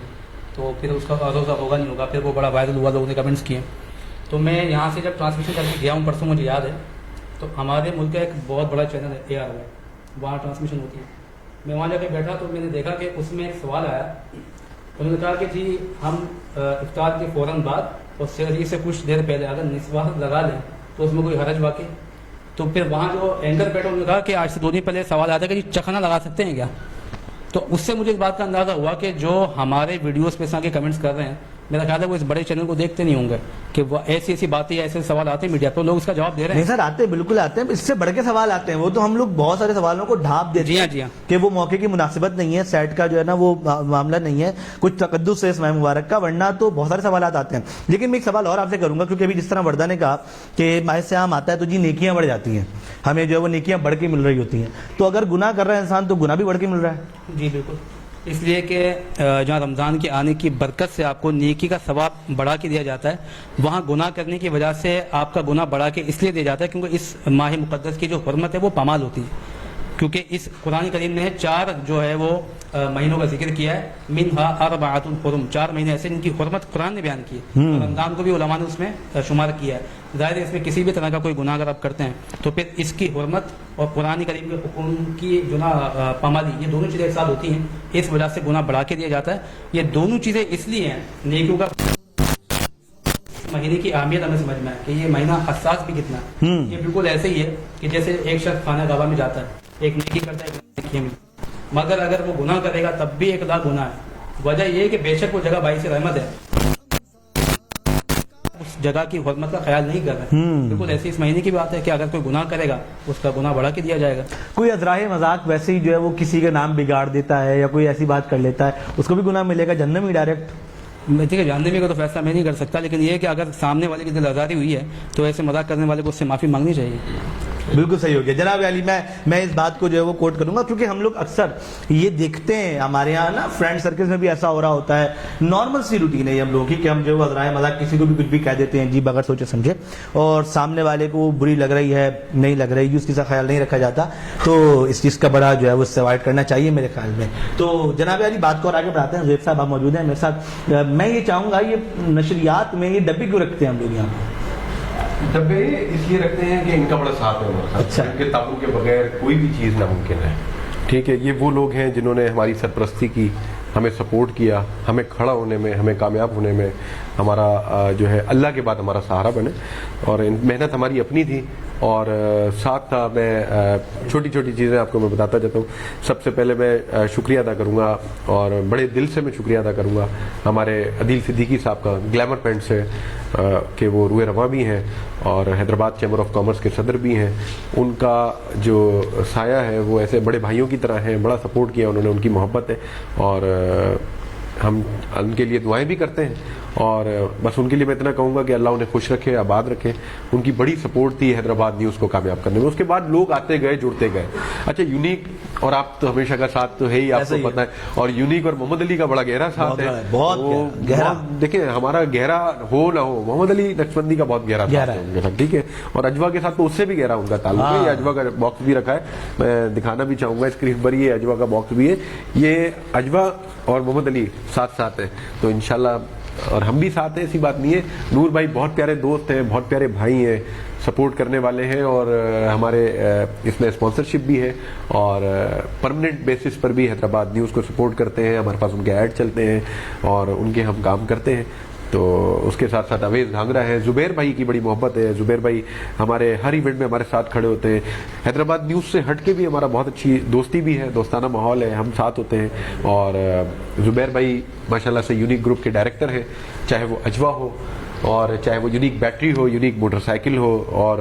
تو پھر اس کا روزہ ہوگا نہیں ہوگا، پھر وہ بڑا وائرل ہوا، لوگوں نے کمنٹس کیے۔ تو میں یہاں سے جب ٹرانسمیشن کر کے گیا ہوں پرسوں، مجھے یاد ہے، تو ہمارے ملک کا ایک بہت بڑا چینل ہے AR ہے، وہاں ٹرانسمیشن ہوتی ہے۔ میں وہاں جا کے بیٹھا تو میں نے دیکھا کہ اس میں ایک سوال آیا، انہوں نے کہا کہ جی ہم افطار کے فوراً بعد اور سحری سے کچھ دیر پہلے اگر نسواں لگا لیں تو اس میں کوئی حرج واقع؟ تو پھر وہاں جو اینکر بیٹھا انہوں نے کہا کہ آج سے 2 دن پہلے سوال آتا ہے کہ جی چکھنا لگا سکتے ہیں کیا؟ تو اس سے مجھے اس بات کا اندازہ ہوا کہ جو ہمارے ویڈیوز پہ کے کمنٹس کر رہے ہیں، میرا خیال ہے وہ اس بڑے چینل کو دیکھتے نہیں ہوں گے کہ وہ ایسی باتیں، ایسے سوال آتے ہیں میڈیا پہ، لوگ اس کا جواب دے رہے ہیں۔ نہیں سر، آتے ہیں، بالکل آتے ہیں، اس سے بڑھ کے سوال آتے ہیں، وہ تو ہم لوگ بہت سارے سوالوں کو ڈھانپ دیتے ہیں جی ہاں کہ وہ موقع کی مناسبت نہیں ہے، سیٹ کا جو ہے نا وہ معاملہ نہیں ہے، کچھ تقدس ہے اس ماہ مبارک کا، ورنہ تو بہت سارے سوالات آتے ہیں۔ لیکن میں ایک سوال اور آپ سے کروں گا، کیونکہ ابھی جس طرح وردہ نے کہا کہ ماہ سیام آتا ہے تو جی نیکیاں بڑھ جاتی ہیں، ہمیں جو ہے وہ نیکیاں بڑھ کے مل رہی ہوتی ہیں، تو اگر گناہ کر رہا ہے انسان تو گناہ بھی بڑھ کے مل رہا ہے۔ جی بالکل، اس لیے کہ جہاں رمضان کے آنے کی برکت سے آپ کو نیکی کا ثواب بڑھا کے دیا جاتا ہے، وہاں گناہ کرنے کی وجہ سے آپ کا گناہ بڑھا کے اس لیے دیا جاتا ہے کیونکہ اس ماہ مقدس کی جو حرمت ہے وہ پامال ہوتی ہے، کیونکہ اس قرآن کریم نے 4 جو ہے وہ مہینوں کا ذکر کیا ہے، منہا اربعۃ حرم، 4 مہینے ایسے جن کی حرمت قرآن نے بیان کی ہے، رمضان کو بھی علماء نے اس میں شمار کیا ہے۔ ظاہر ہے اس میں کسی بھی طرح کا کوئی گناہ اگر آپ کرتے ہیں تو پھر اس کی حرمت اور قرآن کریم کے حکم کی جو نا پامالی، یہ دونوں چیزیں ایک ساتھ ہوتی ہیں، اس وجہ سے گناہ بڑھا کے دیا جاتا ہے۔ یہ دونوں چیزیں اس لیے ہیں، نیکیوں کا مہینے کی اہمیت ہمیں سمجھ میں ہے کہ یہ مہینہ حساس بھی کتنا ہے۔ یہ بالکل ایسے ہی ہے کہ جیسے ایک شخص خانہ کعبہ میں جاتا ہے، ایک نیکی کرتا ہے، ایک نیکی میں، مگر اگر وہ گناہ کرے گا تب بھی 1 لاکھ گناہ ہے۔ وجہ یہ ہے کہ بے شک وہ جگہ باعث رحمت ہے، اس جگہ کی حرمت کا خیال نہیں کر رہے۔ بالکل ایسی اس مہینے کی بات ہے کہ اگر کوئی گناہ کرے گا اس کا گناہ بڑھا کے دیا جائے گا۔ کوئی ازراہ مذاق ویسے ہی جو ہے وہ کسی کا نام بگاڑ دیتا ہے یا کوئی ایسی بات کر لیتا ہے، اس کو بھی گناہ ملے گا، جہنم ہی ڈائریکٹ؟ ٹھیک ہے، جاننے کا تو فیصلہ میں نہیں کر سکتا، لیکن یہ ہے کہ اگر سامنے والے کی دل آزاری ہوئی ہے تو ایسے مذاق کرنے والے کو اس سے معافی مانگنی چاہیے۔ بالکل صحیح ہو گیا جناب علی، میں اس بات کو جو ہے وہ کوٹ کروں گا، کیونکہ ہم لوگ اکثر یہ دیکھتے ہیں، ہمارے یہاں نا فرینڈ سرکلز میں بھی ایسا ہو رہا ہوتا ہے، نارمل سی روٹین ہے ہم لوگوں کی کہ ہم جو ازراہ مذاق کسی کو بھی کچھ بھی کہہ دیتے ہیں جی بغیر سوچے سمجھے، اور سامنے والے کو بری لگ رہی ہے نہیں لگ رہی، اس کا خیال نہیں رکھا جاتا، تو اس چیز کا بڑا جو ہے وہ اس سے اوائڈ کرنا چاہیے میرے خیال میں۔ تو جناب علی بات کو اور آگے بڑھاتے ہیں، زید صاحب آپ موجود ہیں میرے ساتھ، میں یہ چاہوں گا یہ نشریات میں یہ ڈبے کیوں رکھتے ہیں ہم لوگ یہاں؟ ڈبے اس لیے رکھتے ہیں کہ ان کا بڑا ساتھ ہے ہمارے ساتھ، اچھا، ان کے تعاون کے بغیر کوئی بھی چیز ناممکن ہے۔ ٹھیک ہے، یہ وہ لوگ ہیں جنہوں نے ہماری سرپرستی کی، ہمیں سپورٹ کیا، ہمیں کھڑا ہونے میں، ہمیں کامیاب ہونے میں، ہمارا جو ہے اللہ کے بعد ہمارا سہارا بنے. اور محنت ہماری اپنی تھی اور ساتھ تھا. میں چھوٹی چھوٹی چیزیں آپ کو میں بتاتا جاتا ہوں. سب سے پہلے میں شکریہ ادا کروں گا اور بڑے دل سے میں شکریہ ادا کروں گا ہمارے عدیل صدیقی صاحب کا گلیمر پینٹ سے کہ وہ روح رواں بھی ہیں اور حیدرآباد چیمبر آف کامرس کے صدر بھی ہیں. ان کا جو سایہ ہے وہ ایسے بڑے بھائیوں کی طرح ہے. بڑا سپورٹ کیا انہوں نے, ان کی محبت ہے اور ہم ان کے لیے دعائیں بھی کرتے ہیں. اور بس ان کے لیے میں اتنا کہوں گا کہ اللہ انہیں خوش رکھے, آباد رکھے. ان کی بڑی سپورٹ تھی حیدرآباد نیوز کو کامیاب کرنے میں. اس کے بعد لوگ آتے گئے, جڑتے گئے. اچھا یونیک اور آپ تو ہمیشہ کا ساتھ تو ہے ہی, آپ کو پتہ ہے. اور یونیک اور محمد علی کا بڑا گہرا ساتھ ہے, بہت گہرا. دیکھیں ہمارا گہرا ہو نہ ہو, محمد علی نقشبندی کا بہت گہرا ساتھ ہے ان کے ساتھ, ٹھیک ہے. اور اجوا کے ساتھ تو اس سے بھی گہرا ان کا تعلق ہے. یہ اجوا کا باکس بھی رکھا ہے, میں دکھانا بھی چاہوں گا اسکرین پر. یہ اجوا کا باکس بھی ہے. یہ اجوا اور محمد علی ساتھ ساتھ ہیں تو انشاءاللہ, اور ہم بھی ساتھ ہیں, ایسی بات نہیں ہے. نور بھائی بہت پیارے دوست ہیں, بہت پیارے بھائی ہیں, سپورٹ کرنے والے ہیں. اور ہمارے اس میں اسپانسرشپ بھی ہے اور پرماننٹ بیسس پر بھی حیدرآباد نیوز کو سپورٹ کرتے ہیں. ہمارے پاس ان کے ایڈ چلتے ہیں اور ان کے ہم کام کرتے ہیں. تو اس کے ساتھ ساتھ اویس گھانگرا ہے. زبیر بھائی کی بڑی محبت ہے. زبیر بھائی ہمارے ہر ایونٹ میں ہمارے ساتھ کھڑے ہوتے ہیں. حیدرآباد نیوز سے ہٹ کے بھی ہمارا بہت اچھی دوستی بھی ہے, دوستانہ ماحول ہے, ہم ساتھ ہوتے ہیں. اور زبیر بھائی ماشاءاللہ سے یونیک گروپ کے ڈائریکٹر ہیں, چاہے وہ اجوا ہو اور چاہے وہ یونیک بیٹری ہو, یونیک موٹر سائیکل ہو اور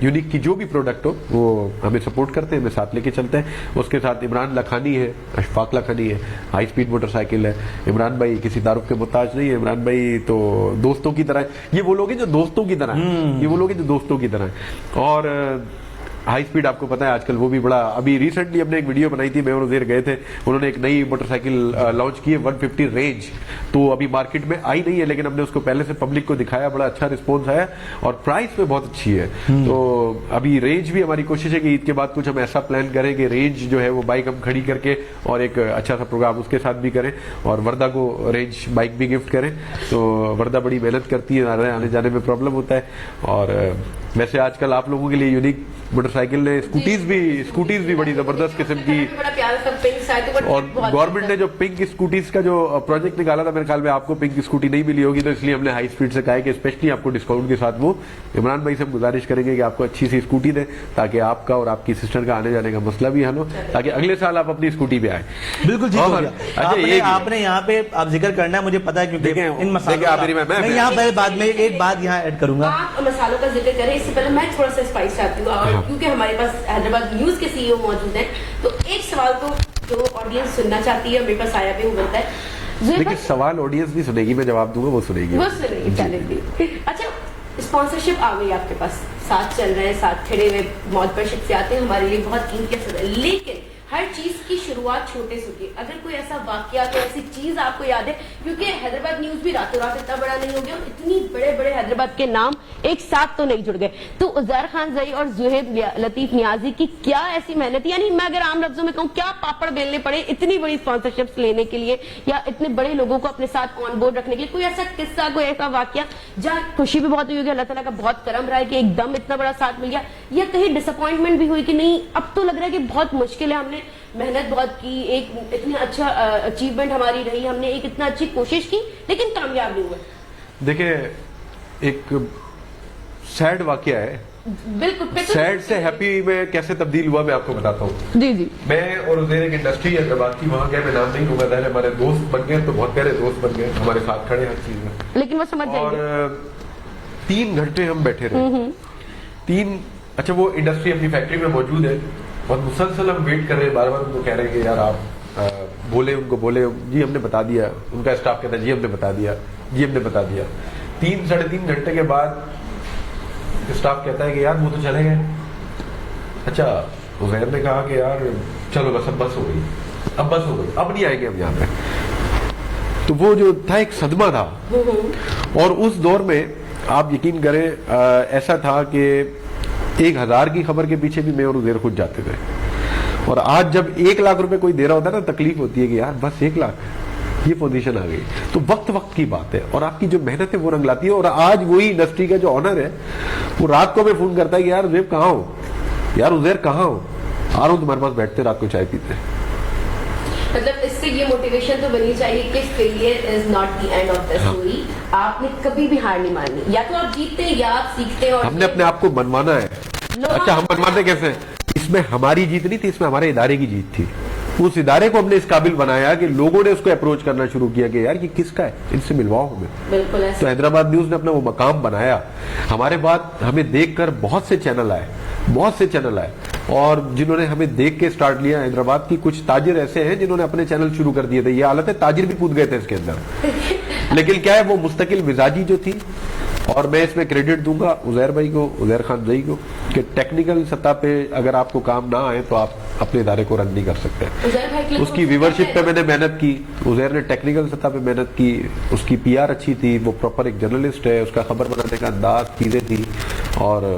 یونیک کی جو بھی پروڈکٹ ہو وہ ہمیں سپورٹ کرتے ہیں, ہمیں ساتھ لے کے چلتے ہیں. اس کے ساتھ عمران لکھانی ہے, اشفاق لکھانی ہے, ہائی سپیڈ موٹر سائیکل ہے. عمران بھائی کسی تعارف کے محتاج نہیں ہے. عمران بھائی تو دوستوں کی طرح, یہ وہ لوگ ہیں جو دوستوں کی طرح ہیں, یہ وہ لوگ ہیں جو دوستوں کی طرح ہیں. اور ہائی سپیڈ آپ کو پتا ہے آج کل وہ بھی بڑا, ابھی ریسنٹلی ہم نے ایک ویڈیو بنائی تھی, میں اور عزیر گئے تھے, انہوں نے ایک نئی موٹر سائیکل لانچ کی ہے 150 رینج. تو ابھی مارکیٹ میں آئی نہیں ہے لیکن ہم نے اس کو پہلے سے پبلک کو دکھایا, بڑا اچھا رسپانس آیا اور پرائس میں بہت اچھی ہے. تو ابھی رینج بھی ہماری کوشش ہے کہ عید کے بعد کچھ ہم ایسا پلان کریں کہ رینج جو ہے وہ بائک ہم کھڑی کر کے اور ایک اچھا سا پروگرام اس کے ساتھ بھی کریں اور وردہ کو رینج بائک بھی گفٹ کریں. تو وردہ بڑی محنت کرتی ہے, آنے جانے میں پرابلم ہوتا ہے. اور ویسے آج کل آپ لوگوں کے لیے یونیک موٹر سائیکل نے اسکوٹیز بھی بڑی زبردست قسم کی, اور گورنمنٹ نے جو پنک اسکوٹیز کا جو پروجیکٹ نکالا تھا, میرے خیال میں آپ کو پنک اسکوٹی نہیں ملی ہوگی, تو اس لیے ہم نے ہائی اسپیڈ سے کہا ہے کہ اسپیشلی آپ کو ڈسکاؤنٹ کے ساتھ وہ عمران بھائی سے ہم گزارش کریں گے کہ آپ کو اچھی سی اسکوٹی دیں تاکہ آپ کا اور آپ کی سسٹر کا آنے جانے کا مسئلہ بھی حل ہو, تاکہ اگلے سال آپ اپنی اسکوٹی پہ آئیں. بالکل ٹھیک. آپ نے یہاں پہ آپ ذکر کرنا ہے, مجھے پتا ہے کیونکہ ان مسالوں میں یہاں پہ بعد میں ایک بات یہاں ایڈ کروں گا. آپ مسالوں کا ذکر کریں اس سے پہلے میں تھوڑا سا اسپائس چاہتی ہوں, اور کیونکہ ہمارے پاس حیدرآباد نیوز کے سی ای او موجود ہیں تو ایک سوال تو جو آڈینس سننا چاہتی ہے, میرے پاس آیا بھی وہ بنتا ہے. لیکن سوال آڈینس بھی سنے گی, میں جواب دوں گا وہ سنے گی. چلیں گے. اچھا اسپانسرشپ آ گئی آپ کے پاس, ساتھ چل رہے ہیں, ساتھ کھڑے ہوئے, ممبرشپ سے آتے ہیں, ہمارے لیے بہت قیمتی اثر ہے. لیکن ہر چیز کی شروعات چھوٹے سے ہوتی ہے. اگر کوئی ایسا واقعہ کوئی ایسی چیز آپ کو یاد ہے, کیونکہ حیدرآباد نیوز بھی راتوں رات اتنا بڑا نہیں ہو گیا اور اتنی بڑے بڑے حیدرآباد کے نام ایک ساتھ تو نہیں جڑ گئے. تو عزیر خان زئی اور زہیب لطیف نیازی کی کیا ایسی محنت, یعنی میں اگر عام لفظوں میں کہوں کیا پاپڑ بیلنے پڑے اتنی بڑی اسپانسرشپس لینے کے لیے یا اتنے بڑے لوگوں کو اپنے ساتھ آن بورڈ رکھنے کے لیے, کوئی ایسا قصہ, کوئی ایسا واقعہ جہاں خوشی بھی بہت ہوئی ہوگی, اللہ تعالیٰ کا بہت کرم رہا ہے کہ ایک دم اتنا بڑا ساتھ مل گیا, یا کہیں ڈس اپوائنٹمنٹ بھی ہوئی کہ نہیں اب تو لگ رہا ہے کہ بہت مشکل ہے, ہم نے محنت بہت کی, ایک اتنا اچھا اچیومنٹ ہماری رہی, ہم نے ایک اتنا اچھی کوشش کی لیکن کامیاب نہیں ہوئے. دیکھیں ایک سیڈ واقعہ ہے, بالکل سیڈ سے ہیپی میں کیسے تبدیل ہوا میں آپ کو بتاتا ہوں. جی جی, میں اور عزیر ایک انڈسٹری حیدرآباد کی, وہاں گئے, میں نام نہیں لوں گا, ظاہر ہمارے دوست بن گئے, تو بہت پیارے دوست بن گئے, ہمارے ساتھ کھڑے ہر چیز میں, لیکن وہ سمجھ جائیں گے. اور 3 گھنٹے ہم بیٹھے رہے. اچھا وہ انڈسٹری اپنی فیکٹری میں موجود ہے اور مسلسل ہم ویٹ کر رہے ہیں, بار بار ان کو کہہ رہے ہیں کہ یار آپ بولے, ان کو بولے, جی ہم نے بتا دیا. ان کا اسٹاف کہتا ہے جی ہم نے بتا دیا, جی ہم نے بتا دیا. 3-3.5 گھنٹے کے بعد اسٹاف کہتا ہے کہ یار وہ تو چلے گئے. اچھا عزیر نے کہا کہ یار چلو بس اب بس ہو گئی, اب بس ہو گئی, اب نہیں آئیں گے ہم یہاں پہ. تو وہ جو تھا ایک صدمہ تھا. اور اس دور میں آپ یقین کریں ایسا تھا کہ 1000 کی خبر کے پیچھے بھی میں اور عزیر خود جاتے تھے, اور آج جب 1 لاکھ روپے کوئی دے رہا ہوتا ہے نا, تکلیف ہوتی ہے کہ یار بس 1 لاکھ یہ پوزیشن آ گئی. تو وقت کی بات ہے اور آپ کی جو محنت ہے وہ رنگ لاتی ہے. اور آج وہی انڈسٹری کا جو آنر ہے وہ رات کو میں فون کرتا ہے کہ یار عزیر کہاں ہو, یار عزیر کہاں ہو, آ رہا ہوں تمہارے پاس, بیٹھتے رات کو چائے پیتے. مطلب اس سے یہ موٹیویشن تو بنی چاہیے کہ failure is not the end of the story. آپ نے کبھی بھی ہار نہیں ماننی, یا تو آپ جیتتے ہیں یا آپ سیکھتے ہیں. اور ہم نے اپنے آپ کو منوانا ہے. اچھا ہم منواتے کیسے؟ اس میں ہماری جیت نہیں تھی, اس میں ہمارے ادارے کی جیت تھی. اس ادارے کو ہم نے اس قابل بنایا کہ لوگوں نے اس کو اپروچ کرنا شروع کیا کہ یار یہ کس کا ہے, ان سے ملواؤ ہمیں. بالکل تو حیدرآباد نیوز نے اپنا وہ مقام بنایا. ہمارے بعد ہمیں دیکھ کر بہت سے چینل آئے, اور جنہوں نے ہمیں دیکھ کے سٹارٹ لیا. حیدرآباد کی کچھ تاجر ایسے ہیں جنہوں نے اپنے چینل شروع کر دیے تھے. یہ حالت ہے تاجر بھی کود گئے تھے اس کے اندر. لیکن کیا ہے, وہ مستقل مزاجی جو تھی, اور میں اس میں کریڈٹ دوں گا عزیر بھائی کو, عزیر خان زئی کو, کہ ٹیکنیکل سطح پہ اگر آپ کو کام نہ آئے تو آپ اپنے ادارے کو رن نہیں کر سکتے. اس کی ویورشپ پہ میں نے محنت کی, عزیر نے ٹیکنیکل سطح پہ محنت کی, اس کی پی آر اچھی تھی, وہ پراپر ایک جرنلسٹ ہے, اس کا خبر بنانے کا انداز, چیزیں تھی, اور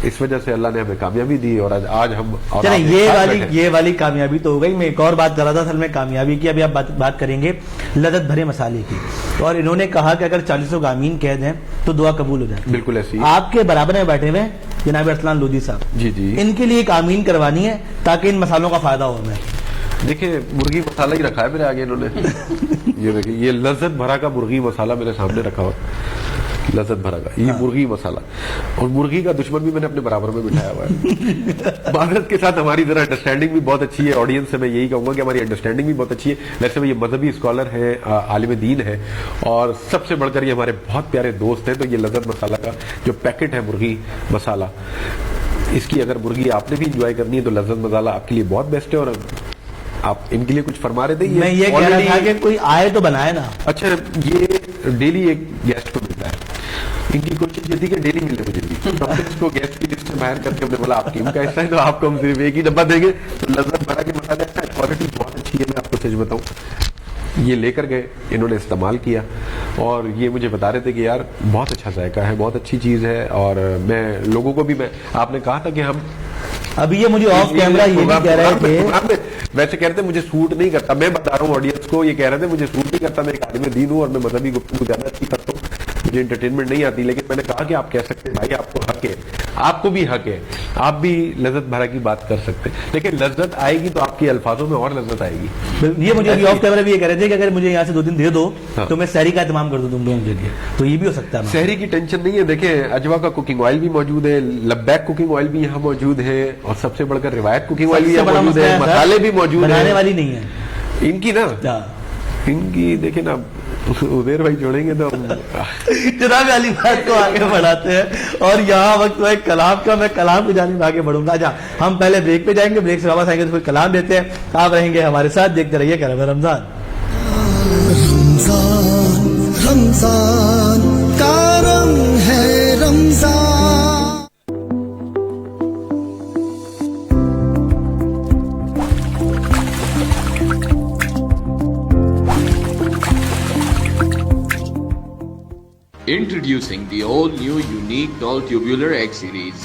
اس وجہ سے اللہ نے ہمیں کامیابی دی. اور آج ہم یہ والی کامیابی تو ہو گئی. میں ایک اور بات کر رہا تھا اصل میں کامیابی کی. ابھی آپ بات کریں گے لذت بھرے مسالے کی, اور انہوں نے کہا کہ اگر 40 لوگ آمین کہہ دیں تو دعا قبول ہو جائے. بالکل ایسی آپ کے برابر میں بیٹھے ہوئے جناب ارسلان لودھی صاحب, جی ان کے لیے ایک آمین کروانی ہے تاکہ ان مسالوں کا فائدہ ہو. ہمیں دیکھیں مرغی مسالہ ہی رکھا ہے میرے آگے انہوں نے. یہ دیکھیں, یہ لذت بھرا کا مرغی مسالہ میرے سامنے رکھا ہوا, لذت بھرا کا یہ مرغی مسالہ. اور مرغی کا دشمن بھی میں نے اپنے برابر میں بٹھایا ہوا ہے. معذرت کے ساتھ ہماری ذرا انڈرسٹینڈنگ بھی بہت اچھی ہے. آڈینس سے میں یہی کہوں گا کہ ہماری انڈرسٹینڈنگ بھی بہت اچھی ہے. ویسے میں یہ مذہبی اسکالر ہیں, عالم دین ہے, اور سب سے بڑھ کر یہ ہمارے بہت پیارے دوست ہیں. تو یہ لذت مسالہ کا جو پیکٹ ہے مرغی مسالہ, اس کی اگر مرغی آپ نے بھی انجوائے کرنی ہے تو لذت مسالہ آپ کے لیے بہت بیسٹ ہے. اور آپ ان کے لیے کچھ فرما رہے تھے. میں یہ کہہ رہا تھا کہ کوئی آئے تو بنائے نا. اچھا, یہ ڈیلی ایک گیسٹ کو ملتا ہے. ان کی کوشش یہ تھی کہ ڈیلی ملنے مجھے بھی. ہم نے اس کو گیسٹ کی لسٹ سے باہر کر کے ہم نے بولا آپ ٹیم کا حصہ ہے تو آپ کو ہم صرف ایک ہی ڈبہ دیں گے. تو لذت بھرا کے مسالے اچھا, کوالٹی بہت اچھی ہے. میں آپ کو سچ بتاؤں, یہ لے کر گئے, انہوں نے استعمال کیا, اور یہ مجھے بتا رہے تھے کہ یار بہت اچھا ذائقہ ہے, بہت اچھی چیز ہے. اور میں لوگوں کو بھی, آپ نے کہا تھا کہ ہم ابھی یہ مجھے آف کیمرہ یہ بھی کہہ رہے تھے, ویسے کہہ رہے تھے مجھے سوٹ نہیں کرتا. میں بتا رہا ہوں آڈینس کو, یہ کہہ رہے تھے مجھے سوٹ نہیں کرتا, میں ایک عالم دین ہوں اور میں مذہبی گفتگو زیادہ اچھی کرتا ہوں, مجھے انٹرٹینمنٹ نہیں آتی. لیکن میں نے کہا کہ آپ کہہ سکتے ہیں بھائی, آپ کو حق ہے, آپ کو بھی حق ہے, آپ بھی لذت بھرا کی بات کر سکتے ہیں. لیکن لذت آئے گی تو آپ کے الفاظوں میں اور لذت آئے گی. یہ مجھے ابھی آف کیمرہ بھی یہ کہہ رہے تھے کہ اگر مجھے یہاں سے 2 دن دے دو تو میں سحری کا اہتمام کر دوں تم لوگوں کے لیے. تو یہ بھی ہو سکتا ہے. سحری کی ٹینشن نہیں ہے. دیکھیں اجوا کا کوکنگ آئل بھی موجود ہے, لبیک کوکنگ آئل بھی یہاں موجود ہے, اور سب سے بڑھ کر روایت کوکنگ آئل بھی یہاں موجود ہے, مسالے بھی موجود ہیں. بنانے والی نہیں ہے ان کی نا, ان کی دیکھیں نا, عزیر بھائی جوڑیں گے تو جناب علی بات کو آگے بڑھاتے ہیں. اور یہاں وقت ہے کلام کا, میں کلام کی جانب آگے بڑھوں گا. اچھا ہم پہلے بریک پہ جائیں گے, بریک سے واپس آئیں گے تو پھر کلام دیتے ہیں. آپ رہیں گے ہمارے ساتھ, دیکھتے رہیے کرم رمضان. رمضان رمضان کا رنگ ہے رمضان. Introducing the all-new Unique Doll Tubular Egg Series.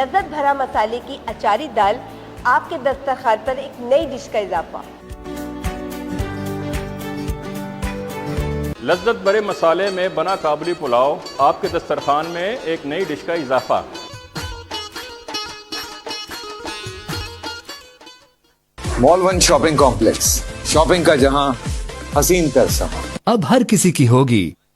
لذت بھرا مسالے کی اچاری دال آپ کے دسترخوان پر ایک نئی ڈش کا اضافہ. لذت بھرے مسالے میں بنا کابلی پلاؤ آپ کے دسترخوان میں ایک نئی ڈش کا اضافہ. مال 1 شاپنگ کمپلیکس, شاپنگ کا جہاں, حسین تر سما. اب ہر کسی کی ہوگی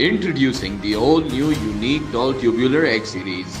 Introducing the all-new unique doll tubular egg series.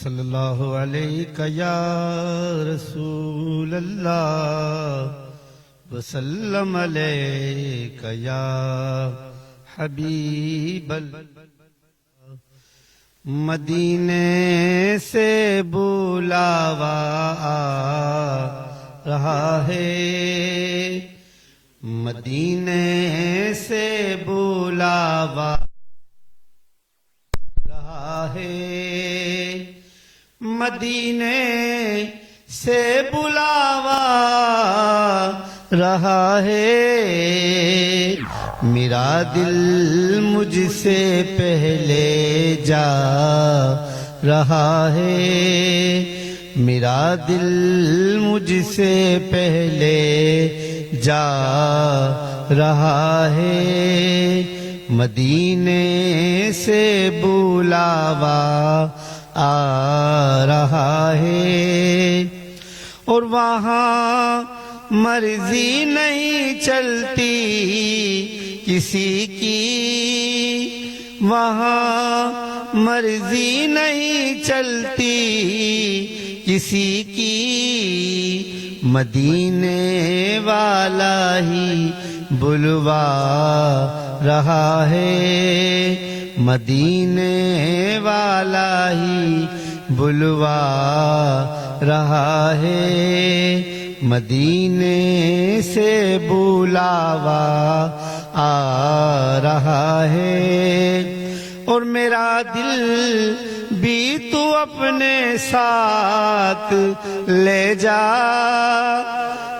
صلی اللہ علیہ یا رسول اللہ وسلم علیک یا حبیب اللہ مدینے سے بلاوا آ رہا ہے مدینے سے بلاوا رہا ہے مدینے سے بلاوا رہا ہے میرا دل مجھ سے پہلے جا رہا ہے میرا دل مجھ سے پہلے جا رہا ہے مدینے سے بلاوا آ رہا ہے اور وہاں مرضی نہیں چلتی کسی کی وہاں مرضی نہیں چلتی کسی کی مدینے والا ہی بلوا رہا ہے مدینے والا ہی بلوا رہا ہے مدینے سے بلاوا آ رہا ہے اور میرا دل بھی تو اپنے ساتھ لے جا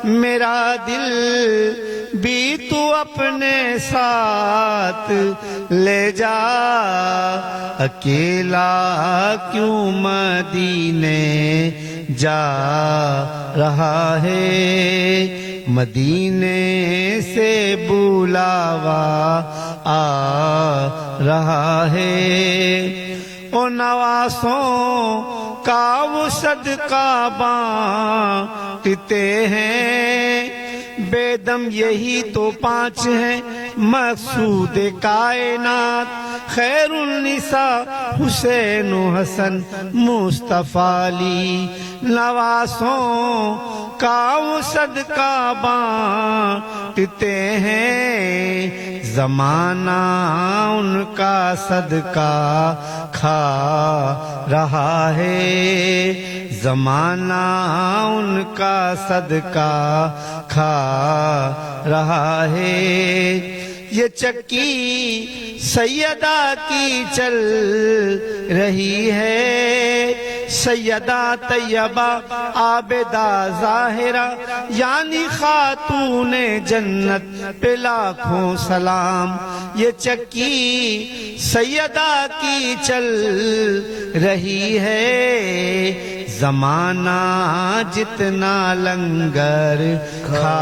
میرا دل بھی تو اپنے ساتھ لے جا اکیلا کیوں مدینے جا رہا ہے مدینے سے بلاوا آ رہا ہے او نواسوں کا وہ صدقہ بانٹتے ہیں بے دم یہی تو 5 ہیں مقصود کائنات خیر النساء حسین و حسن مصطفیٰ علی نواسوں کا وہ صدقہ بانٹتے ہیں زمانہ ان کا صدقہ کھا رہا ہے زمانہ ان کا صدقہ کھا رہا ہے یہ چکی سیدہ کی چل رہی ہے سیدہ طیبہ عابدہ ظاہرہ یعنی خاتون جنت پہ لاکھوں سلام یہ چکی سیدہ کی چل رہی ہے زمانہ جتنا لنگر کھا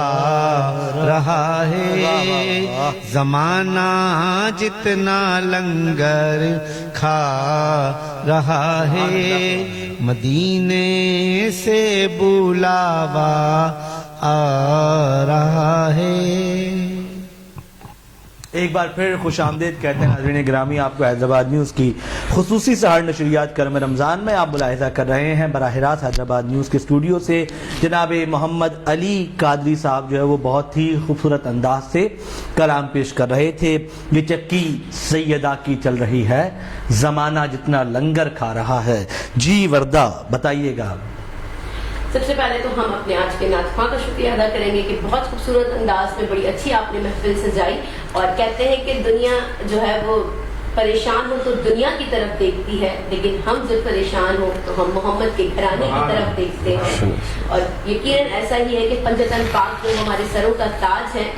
رہا ہے زمانہ جتنا لنگر کھا رہا ہے مدینے سے بلاوا آ رہا ہے ایک بار پھر خوش آمدید کہتے ہیں ناظرین گرامی آپ کو حیدرآباد نیوز کی خصوصی سحر نشریات کرم رمضان میں آپ ملاحظہ کر رہے ہیں براہ راست حیدرآباد نیوز کے اسٹوڈیو سے جناب محمد علی قادری صاحب جو ہے وہ بہت ہی خوبصورت انداز سے کلام پیش کر رہے تھے یہ چکی سیدہ کی چل رہی ہے زمانہ جتنا لنگر کھا رہا ہے جی وردہ بتائیے گا سب سے پہلے تو ہم اپنے آج کے نعت خواں کا شکریہ ادا کریں گے کہ بہت خوبصورت انداز میں بڑی اچھی آپ نے محفل سجائی اور کہتے ہیں کہ دنیا جو ہے وہ پریشان ہو تو دنیا کی طرف دیکھتی ہے لیکن ہم جب پریشان ہو تو ہم محمد کے گھرانے کی طرف دیکھتے ہیں اور یقیناً ایسا ہی ہے کہ پنجتن پاک جو ہمارے سروں کا تاج ہے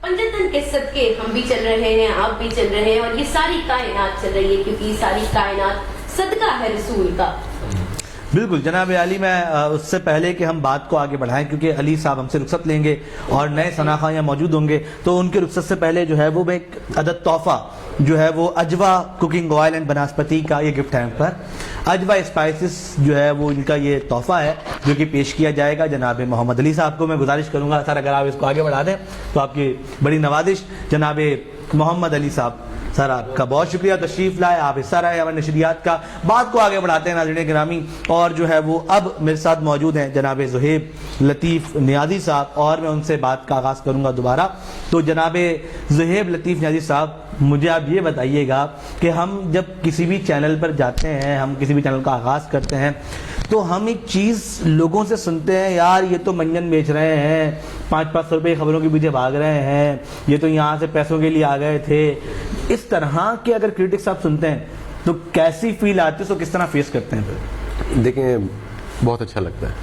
پنجتن کے صدقے ہم بھی چل رہے ہیں آپ بھی چل رہے ہیں اور یہ ساری کائنات چل رہی ہے کیونکہ یہ ساری کائنات صدقہ ہے رسول کا بالکل جناب علی میں اس سے پہلے کہ ہم بات کو آگے بڑھائیں کیونکہ علی صاحب ہم سے رخصت لیں گے اور نئے ثناء یہاں موجود ہوں گے تو ان کے رخصت سے پہلے جو ہے وہ میں ایک عدد تحفہ جو ہے وہ اجوا کوکنگ آئل اینڈ بناسپتی کا یہ گفٹ ہے ہم پر اجوا اسپائسز جو ہے وہ ان کا یہ تحفہ ہے جو کہ پیش کیا جائے گا جناب محمد علی صاحب کو میں گزارش کروں گا سر اگر آپ اس کو آگے بڑھا دیں تو آپ کی بڑی نوازش جناب محمد علی صاحب سر آپ کا بہت شکریہ تشریف لائے, آپ حصہ رہے ہمارے نشریات کا. بات کو آگے بڑھاتے ہیں ناظرین گرامی, اور جو ہے وہ اب میرے ساتھ موجود ہیں جناب زہیب لطیف نیازی صاحب, اور میں ان سے بات کا آغاز کروں گا دوبارہ. تو جناب زہیب لطیف نیازی صاحب, مجھے آپ یہ بتائیے گا کہ ہم جب کسی بھی چینل پر جاتے ہیں, ہم کسی بھی چینل کا آغاز کرتے ہیں, تو ہم ایک چیز لوگوں سے سنتے ہیں, یار یہ تو منجن بیچ رہے ہیں, 500 روپے خبروں کے پیچھے بھاگ رہے ہیں, یہ تو یہاں سے پیسوں کے لیے آ گئے تھے. اس طرح کے اگر کرٹکس آپ سنتے ہیں تو کیسی فیل آتی ہے, اس کو کس طرح فیس کرتے ہیں پھر؟ دیکھیں بہت اچھا لگتا ہے.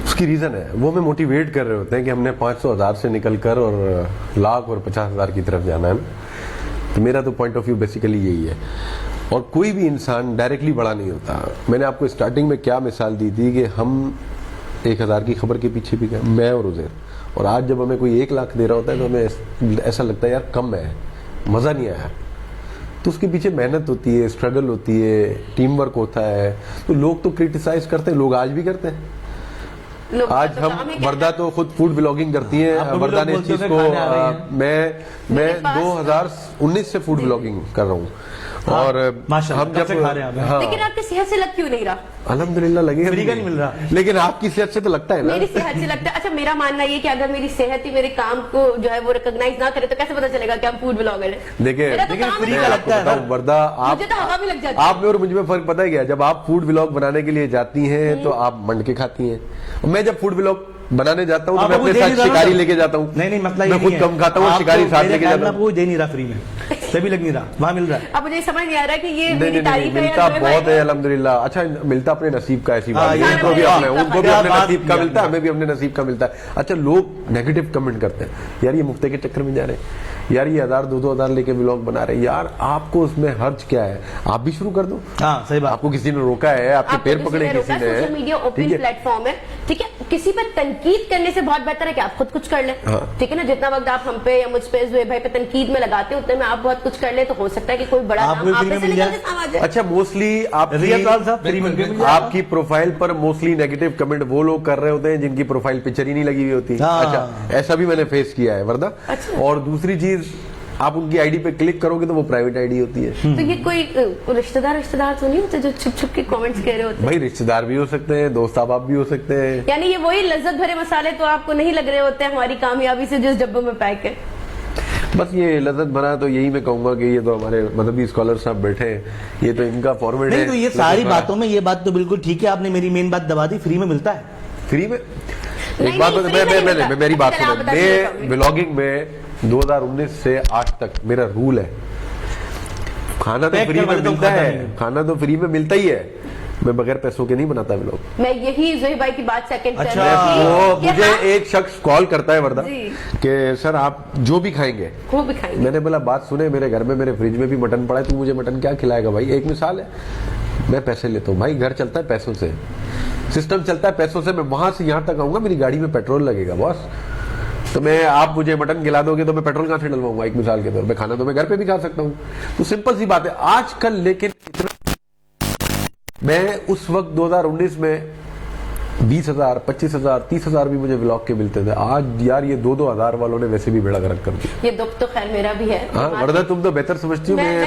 اس کی ریزن ہے, وہ ہمیں موٹیویٹ کر رہے ہوتے ہیں کہ ہم نے 500,000 سے نکل کر اور لاکھ اور 50,000 کی طرف جانا ہے. تو میرا تو پوائنٹ آف ویو بیسیکلی یہی ہے. اور کوئی بھی انسان ڈائریکٹلی بڑا نہیں ہوتا. میں نے آپ کو اسٹارٹنگ میں کیا مثال دی تھی کہ ہم 1,000 کی خبر کے پیچھے بھی گئے, میں اور عزیر, اور آج جب ہمیں کوئی 1 لاکھ دے رہا ہوتا ہے تو ہمیں ایسا لگتا ہے یار کم ہے, مزہ نہیں آیا. تو اس کے پیچھے محنت ہوتی ہے, اسٹرگل ہوتی ہے, ٹیم ورک ہوتا ہے. تو لوگ تو کرٹیسائز کرتے ہیں, لوگ آج بھی کرتے ہیں. آج ہم وردہ تو خود فوڈ بلاگنگ کرتی ہیں. وردہ نے اس چیز کو, میں 2019 سے فوڈ بلاگنگ کر رہا ہوں, اور ہم جب, لیکن آپ کی صحت سے لگ کیوں نہیں رہا؟ الحمدللہ لگے, فری کا نہیں مل رہا, لیکن آپ کی صحت سے تو لگتا ہے نا. میری صحت سے لگتا ہے. اچھا میرا ماننا یہ کہ اگر میری صحت ہی میرے کام کو جو ہے وہ ریکگنائز نہ کرے تو کیسے پتا چلے گا کہ ہم فوڈ بلاگر ہیں؟ دیکھیں فری کا لگتا ہے وردہ, آپ میں اور مجھ میں فرق پتہ ہے کیا, جب آپ فوڈ بلاگ بنانے کے لیے جاتی ہیں تو آپ منڈ کے کھاتی ہیں. میں جب فوڈ بلاگ بنانے جاتا ہوں تو میں اپنے ساتھ شکاری لے کے جاتا ہوں. نہیں مسئلہ میں خود کم کھاتا ہوں, شکاری ساتھ لے کے جاتا ہوں. وہ دے نہیں رہا فری میں, تبھی لگ نہیں رہا, وہاں مل رہا ہے. اب مجھے سمجھ نہیں آ رہا کہ یہ میری تعریف ہے. ملتا بہت ہے الحمدللہ. اچھا ملتا اپنے نصیب کا, ایسی بات ہے, ان کو بھی اپنے نصیب کا ملتا ہے, ہمیں بھی اپنے نصیب کا ملتا ہے. اچھا لوگ نیگیٹو کمنٹ کرتے ہیں, یار یہ مفتے کے چکر میں جا رہے ہیں, یار یہ 1,000-2,000 لے کے ولاگ بنا رہے ہیں. یار آپ کو اس میں حرج کیا ہے, آپ بھی شروع کر دو. ہاں صحیح بات, آپ کو کسی نے روکا ہے, آپ کے پیر پکڑے کسی نے. Social media open plate form ہے, ٹھیک ہے, کسی پہ تنقید کرنے سے بہت بہتر ہے کہ آپ خود کچھ کر لیں. ٹھیک ہے نا, جتنا وقت آپ ہم پہ یا مجھ پہ زہیب بھائی پہ تنقید میں لگاتے ہیں اتنے میں آپ بہت کچھ کر لیں, تو ہو سکتا ہے کہ کوئی بڑا نام آپ سے نکل کے. اچھا موسٹلی آپ کی پروفائل پر موسٹلی نیگیٹو کمنٹ وہ لوگ کر رہے ہوتے ہیں جن کی پروفائل پکچر ہی نہیں لگی ہوئی ہوتی. اچھا ایسا بھی میں نے فیس کیا ہے وردہ. اور دوسری چیز, آپ ان کی آئی ڈی پہ کلک کرو گے تو وہ پرائیویٹ آئی ڈی ہوتی ہے. تو یہ کوئی رشتہ دار تو نہیں ہوتے جو چھپ چھپ کے کامنٹس کہہ رہے ہوتے ہیں؟ بھائی رشتہ دار بھی ہو سکتے ہیں, دوست احباب بھی ہو سکتے ہیں. یعنی یہ وہی لذت بھرے مسالے تو آپ کو نہیں لگ رہے ہوتے ہیں ہماری کامیابی سے جس ڈبوں میں پیک ہے؟ بس یہ لذت بھرا تو یہی میں کہوں گا کہ یہ تو ہمارے مذہبی اسکالر صاحب بیٹھے ہیں, یہ تو ان کا فارمیٹ ہے. نہیں تو یہ ساری باتوں میں یہ بات تو بالکل ٹھیک ہے, آپ نے میری مین بات دبا دی, فری میں ملتا ہے. فری میں ایک بات, میری بات سنیں, میں بلاگنگ میں 2019 سے آج تک میرا رول ہے, کھانا تو فری میں ملتا ہے, کھانا تو فری میں ملتا ہی ہے, میں بغیر پیسوں کے نہیں بناتا ولاگ. میں یہی زہیب بھائی کی بات سیکنڈ کر رہی تھی. مجھے ایک شخص کال کرتا ہے وردہ کہ سر آپ جو بھی کھائیں گے وہ بھی کھائیں گے. میں نے بولا بات سنے, میرے گھر میں میرے فریج میں بھی مٹن پڑا ہے, تو مجھے مٹن کیا کھلائے گا بھائی. ایک مثال ہے, میں پیسے لیتا ہوں بھائی, گھر چلتا ہے پیسوں سے, سسٹم چلتا ہے پیسوں سے. میں وہاں سے یہاں تک آؤں گا, میری گاڑی میں پیٹرول لگے گا باس, تو میں آپ مجھے مٹن کھلا دو گے تو میں پیٹرول کہاں سے ڈلواؤں گا. ایک مثال کے طور پہ کھانا تو میں گھر پہ بھی کھا سکتا ہوں. تو سمپل سی بات ہے آج کل. لیکن میں اس وقت 2019 میں 20,000 25,000 30,000 بھی مجھے ولاگ کے ملتے تھے. آج یار یہ 2,000 والوں نے ویسے بھی بیڑا گرک کر دیا. یہ دکھ تو خیر میرا بھی ہے. وردہ تم تو بہتر سمجھتی ہو, میں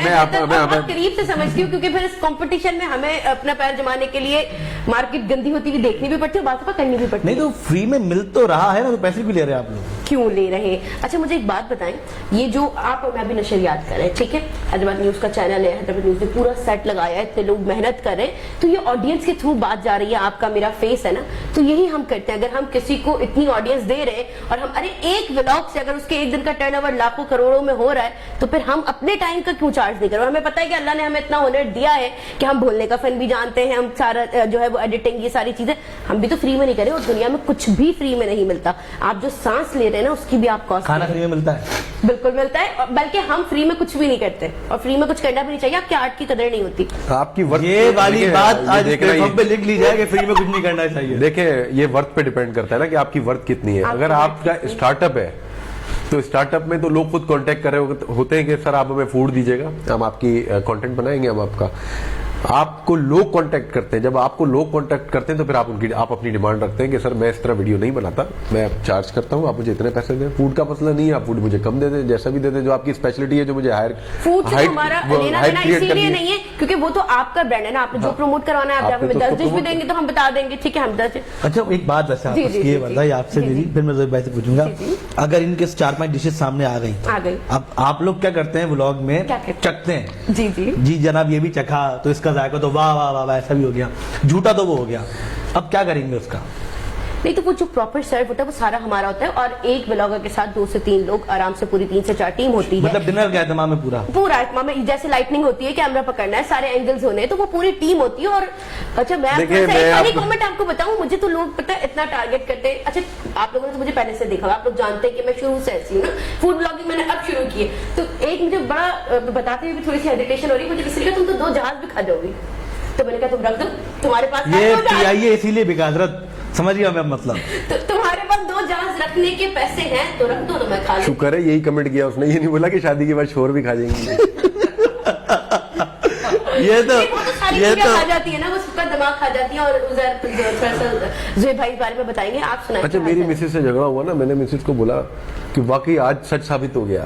قریب سے سمجھتی ہوں, کیونکہ پھر اس کمپٹیشن میں ہمیں اپنا پیر جمانے کے لیے مارکیٹ گندی ہوتی ہوئی دیکھنی بھی پڑتی ہے, بات پر کرنی بھی پڑتی ہے. نہیں تو فری میں مل تو رہا ہے نا, تو پیسے بھی لے رہے ہیں آپ لوگ, کیوں لے رہے ہیں؟ اچھا مجھے ایک بات بتائیں, یہ جو آپ میں ابھی نشریات کر رہے ہیں, ٹھیک ہے, حیدرآباد نیوز کا چینل ہے, حیدرآباد نیوز نے پورا سیٹ لگایا ہے, اتنے لوگ محنت کر رہے ہیں, تو یہ آڈینس کے تھرو بات جا رہی ہے, آپ کا میرا فیس ہے نا, تو یہی ہم کرتے ہیں. اگر ہم کسی کو اتنی آڈینس دے رہے ہیں اور ہم ارے ایک ولاگ سے اگر اس کے ایک دن کا ٹرن اوور لاکھوں کروڑوں میں ہو رہا ہے, تو پھر ہم اپنے ٹائم کا کیوں چارج نہیں کر رہے؟ ہمیں پتہ ہے کہ اللہ نے ہمیں اتنا ہنر دیا ہے کہ ہم بولنے کا فن بھی جانتے ہیں, ہم سارا جو ہے وہ ایڈیٹنگ, یہ ساری چیزیں ہم بھی تو فری میں نہیں کریں, اور دنیا میں کچھ بھی فری میں نہیں ملتا. آپ جو سانس لے رہے ہیں نا اس کی بھی آپ کاسٹ, کھانا فری میں ملتا ہے, بالکل ملتا ہے, بلکہ ہم فری میں کچھ بھی نہیں کرتے, اور فری میں کچھ کرنا بھی نہیں چاہیے. آپ کی آرٹ کی قدر نہیں ہوتی. آپ کی یہ والی بات آج پلیٹ فارم پہ لکھ لی جائے کہ فری میں کچھ نہیں کرنا چاہیے. دیکھیں یہ ورتھ پہ ڈیپینڈ کرتا ہے نا کہ آپ کی ورتھ کتنی ہے. اگر آپ کا اسٹارٹ اپ ہے تو اسٹارٹ اپ میں تو لوگ خود کانٹیکٹ کر رہے ہوتے ہیں کہ سر آپ ہمیں فوڈ دیجیے گا, ہم آپ کی کانٹینٹ بنائیں گے, ہم آپ کا آپ کو لوگ کانٹیکٹ کرتے ہیں, جب آپ کو لوگ کانٹیکٹ کرتے ہیں تو پھر آپ اپنی ڈیمانڈ رکھتے ہیں کہ سر میں اس طرح ویڈیو نہیں بناتا, میں چارج کرتا ہوں, آپ مجھے اتنے پیسے دیں. فوڈ کا مسئلہ نہیں ہے, آپ فوڈ مجھے کم دے دیں, جیسا بھی دے دیں, جو آپ کی اسپیشلٹی ہے, جو مجھے فوڈ سے ہمارا لینا دینا اسی لیے نہیں ہے کیونکہ وہ تو آپ کا برانڈ ہے نا, آپ نے جو پروموٹ کروانا ہے, آپ ہمیں 10 ڈش بھی دیں گے تو ہم بتا دیں گے ٹھیک ہے ہم 10. اچھا ایک بات ویسے آپ یہ بتائیے آپ سے میری, پھر میں زہیب بھائی سے پوچھوں گا, اگر ان کے 4-5 ڈشز سامنے آ گئی, اب آپ لوگ کیا کرتے ہیں ولاگ میں چکھتے ہیں, جی جناب یہ بھی چکھا تو اس کا ذائقہ تو واہ واہ واہ ایسا بھی ہو گیا, جھوٹا تو وہ ہو گیا, اب کیا کریں گے اس کا؟ نہیں تو وہ جو پراپر سرو ہوتا ہے وہ سارا ہمارا ہوتا ہے, اور ایک بلاگر کے ساتھ 2 سے 3 لوگ آرام سے پوری 3 سے 4 ٹیم ہوتی ہے. مطلب ڈنر کا اہتمام ہے پورا اہتمام ہے, جیسے لائٹنگ ہوتی ہے, کیمرہ پکڑنا ہے, سارے اینگلز ہونے ہیں, تو وہ پوری ٹیم ہوتی ہے. اور اچھا میں ایک کامنٹ آپ کو بتاؤں, مجھے تو لوگ پتہ ہے اتنا ٹارگیٹ کرتے ہیں. اچھا آپ لوگوں نے مجھے پہلے سے دیکھا, آپ لوگ جانتے ہیں کہ میں شروع سے ایسی ہوں نا, فوڈ بلاگنگ میں نے اب شروع کی ہے, تو ایک مجھے بڑا بتاتے ہوئے تھوڑی سی ہیزیٹیشن ہو رہی ہے مجھے, کسی نے کہا تم تو 2 جہاز بھی کھا جاؤ گی, تو میں نے کہا تم رکھ دو, تمہارے پاس یہ PIA اسی لیے بکا حضرت, سمجھ گیا میں مطلب, تمہارے پاس 2 جہاز رکھنے کے پیسے ہیں تو رکھ دو, تو میں کھا لوں. شکر ہے یہی کمنٹ کیا اس نے, یہ نہیں بولا کہ شادی کے بعد شور بھی کھا جائیں گے. یہ تو کھا جاتی ہے نا, وہ سب کا دماغ کھا جاتی ہے. اور زہیب بھائی بارے میں بتائیں گے, آپ سنائیں. اچھا میری مسز سے جھگڑا ہوا نا, میں نے مسز کو بولا کہ واقعی آج سچ ثابت ہو گیا,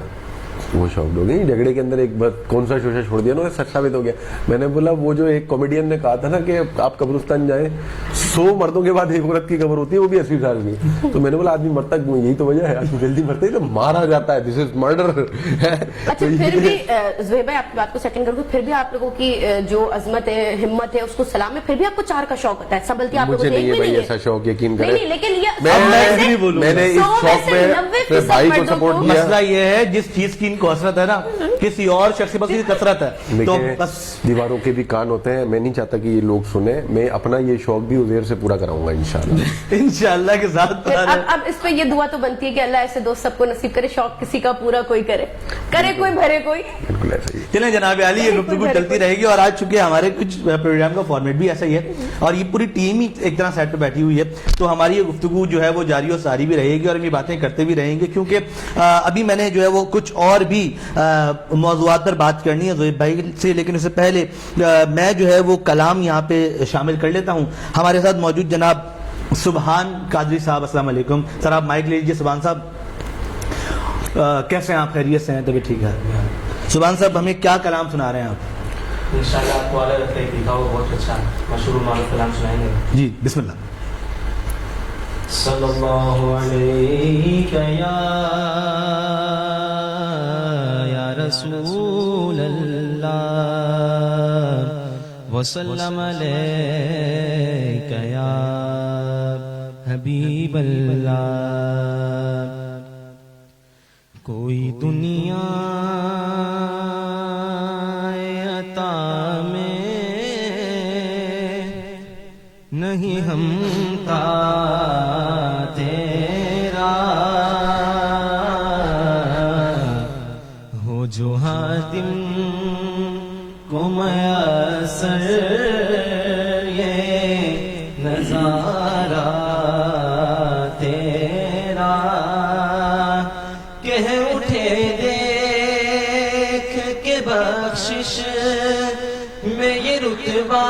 وہ شاکڈ ہو گئی. جھگڑے کے اندر ایک بات کون سا شوشہ چھوڑ دیا نا, سچ ثابت ہو گیا. میں نے بولا وہ جو ایک کامیڈین نے کہا تھا نا کہ آپ قبرستان جائیں 100 مردوں کے بعد ایک عورت کی قبر ہوتی ہے, وہ بھی 80 سال کی. تو میں نے بولا آدمی مرتا کیوں, یہی تو وجہ ہے, آدمی جلدی مرتا ہے تو مارا جاتا ہے, دس از مرڈر. اچھا پھر بھی زہیب بھائی آپ کی بات کو سیٹنگ کروں, پھر بھی آپ لوگوں کی جو عظمت ہے, ہمت ہے, اس کو سلام ہے. پھر بھی آپ کو 4 کا شوق ہوتا ہے, سنبھلتی آپ لوگوں سے ایک بھی نہیں ہے ایسا شوق, یقین کریں. نہیں لیکن میں نے اس شوق میں بھائی کو سپورٹ کیا. مسئلہ یہ ہے جس چیز کی ان کو حسرت ہے نا, کسی اور شخص کے پاس کثرت ہے, تو بس دیواروں کے بھی کان ہوتے ہیں. میں نہیں چاہتا کہ یہ لوگ سنیں, میں اپنا یہ شوق بھی عزیر سے پورا کراؤں گا انشاءاللہ کے ساتھ. اب اس پہ یہ دعا تو بنتی ہے کہ اللہ ایسے دوست سب کو نصیب کرے, شوق کسی کا پورا کوئی کرے کوئی بھرے کوئی. بالکل ایسا ہی. چلیں جناب عالی, یہ گفتگو چلتی رہے گی, اور آج چونکہ ہمارے کچھ پروگرام کا فارمیٹ بھی ایسا ہی ہے, اور یہ پوری ٹیم ہی ایک طرح سیٹ پہ بیٹھی ہوئی ہے, تو ہماری یہ گفتگو جو ہے وہ جاری و ساری بھی رہے گی, اور ہم یہ باتیں کرتے بھی رہیں گے, کیونکہ ابھی میں نے جو ہے وہ کچھ اور بھی موضوعات پر بات کرنی ہے زہیب بھائی سے, لیکن اس سے پہلے میں جو ہے وہ کلام یہاں پہ شامل کر لیتا ہوں. ہمارے ساتھ موجود جناب سبحان قادری صاحب, السلام علیکم سر. آپ مائک لے لیجیے. سبحان صاحب کیسے ہیں آپ, خیریت سے ہیں؟ طبیعت ٹھیک ہے. سبحان صاحب ہمیں کیا کلام سنا رہے ہیں آپ؟ انشاءاللہ آپ کو اعلیٰ رتبے لکھا ہوا بہت اچھا مشہور معروف کلام سنائیں گے. جی بسم اللہ. صلی اللہ علیہ یا رسول اللہ وسلم علیک یا حبیب اللہ. کوئی دنیا عطا میں نہیں ہم کا تیرا, ہو جو حاتم کو میسر یہ نظارہ تیرا, کہہ اٹھے دیکھ کے بخشش میں یہ رتبہ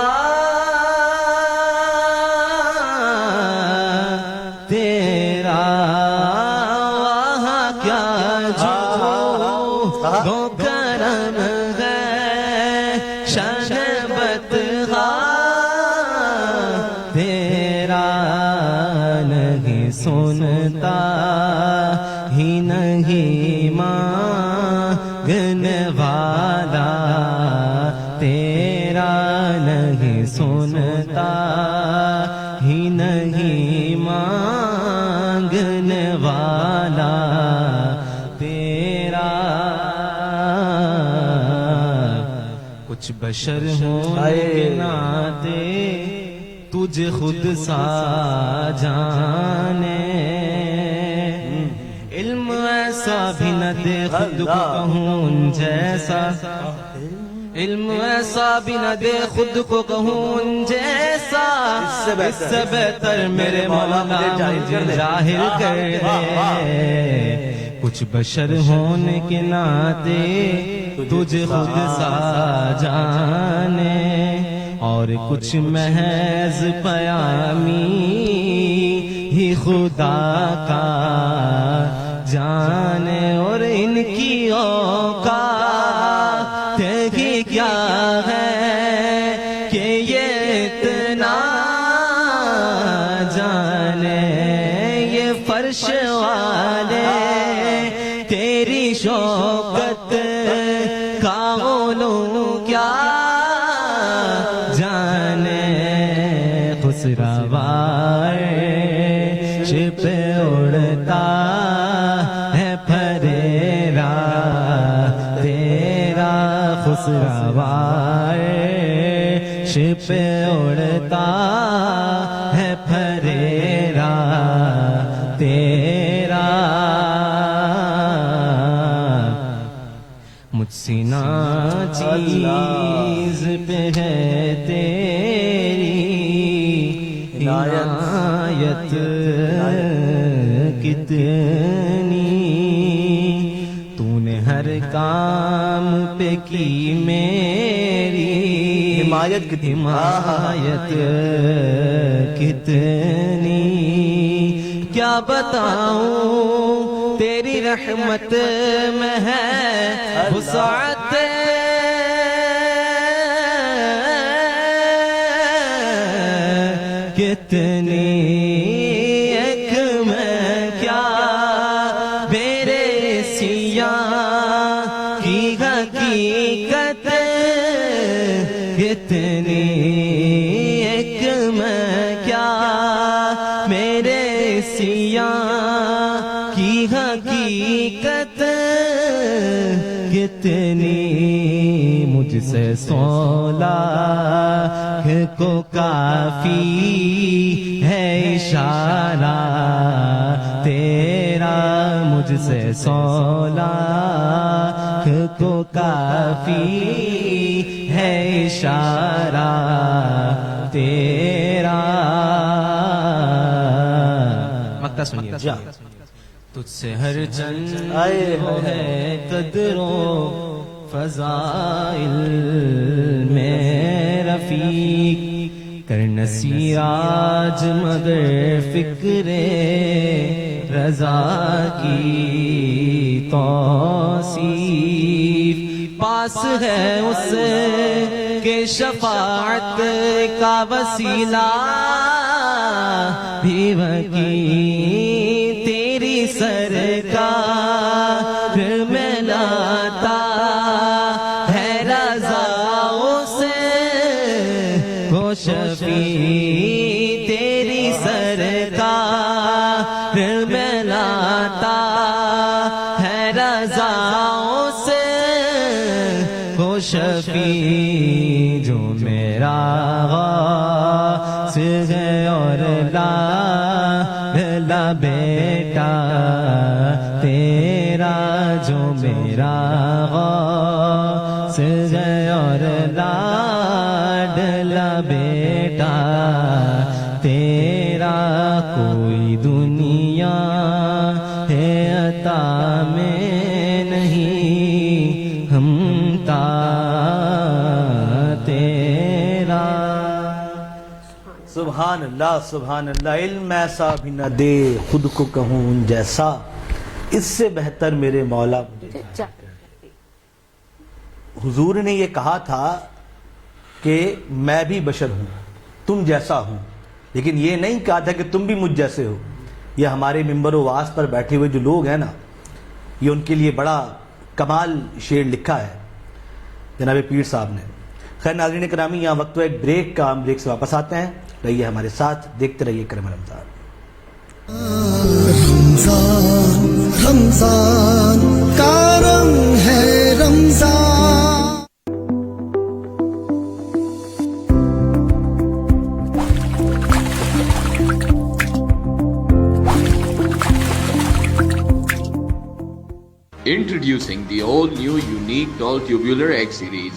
تیرا, وہاں کیا جو کرم ہے شان بدخواہ تیرا, نہیں سنتا ہی نہیں مانگنے والا تیرا, نہیں سنتا ہی نہیں مانگنے والا تیرا. کچھ بشر ہونے ناتے تجھے خود سا جانے, علم ایسا بھی نہ دے خود کو کہوں جیسا, علم ایسا بھی نہ دے خود کو کہوں جیسا, اس سے بہتر میرے مولا مجھے ظاہر کر دے. کچھ بشر ہونے کے ناتے تجھے خود سا جانے, اور کچھ محض پیامی ہی خدا کا جانے، اور ان کی اوقات ہی کیا ہے کہ یہ اتنا جانے، یہ فرش والے تیری شوکت کا علو کیا جانے، خسروائے پہ اڑتا ہے پھریرا تیرا، خسروائے پہ اڑتا ہے پھریرا تیرا، مجھ سے نا چیز پہ ہے تیری عنایت کتنی، تو نے ہر کام پہ کی میری حمایت کتنی، کیا بتاؤں تیری رحمت میں ہے وسعت کتنی، ایک میں کیا میرے سیاہ کی حقیقت کتنی، ایک میں کیا میرے سیاہ کی حقیقت کتنی، مجھ سے 16 کو کافی ہے اشارہ تیرا، مجھ سے 16 کو کافی ہے اشارہ تیرا، مکہ سنیے تجھ سے ہر چند ہے قدر و فضائل میں رفیق، کر نصیراج مگر فکر رضا کی توصیف، پاس ہے اس کے شفاعت کا وسیلہ بھی وکیل، تیری سرکار میں لاتا ہے رضا اسے کو شفیع، تیری سرکار میں لاتا ہے رضا اسے کو شفیع، جو میرا غوث ہے اور لا بیٹا تیرا، جو میرا غوث ہے اور لاڈلا بیٹا تیرا، کوئی دنیا ہے عطا میں نہیں ہم تا تیرا۔ سبحان اللہ سبحان اللہ، علم ایسا بھی نہ دے خود کو کہوں ان جیسا، اس سے بہتر میرے مولا مجھے۔ حضور نے یہ کہا تھا کہ میں بھی بشر ہوں، تم جیسا ہوں، لیکن یہ نہیں کہا تھا کہ تم بھی مجھ جیسے ہو۔ یہ ہمارے ممبر و واعظ پر بیٹھے ہوئے جو لوگ ہیں نا، یہ ان کے لیے بڑا کمال شعر لکھا ہے جناب پیر صاحب نے۔ خیر ناظرین کرامی، یہاں وقت ایک بریک کا، ہم بریک سے واپس آتے ہیں، رہیے ہمارے ساتھ، دیکھتے رہیے کرم رمضان۔ رمضان رمضان کا رنگ ہے رمضان، Introducing the all-new Unique Doll Tubular Egg Series.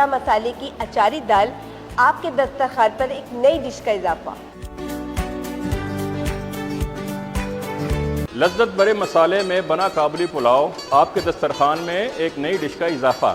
بھرا مصالحے کی اچاری دال، آپ کے دسترخوان پر ایک نئی ڈش کا اضافہ۔ لذت بھرے مسالے میں بنا کابلی پلاؤ، آپ کے دسترخوان میں ایک نئی ڈش کا اضافہ۔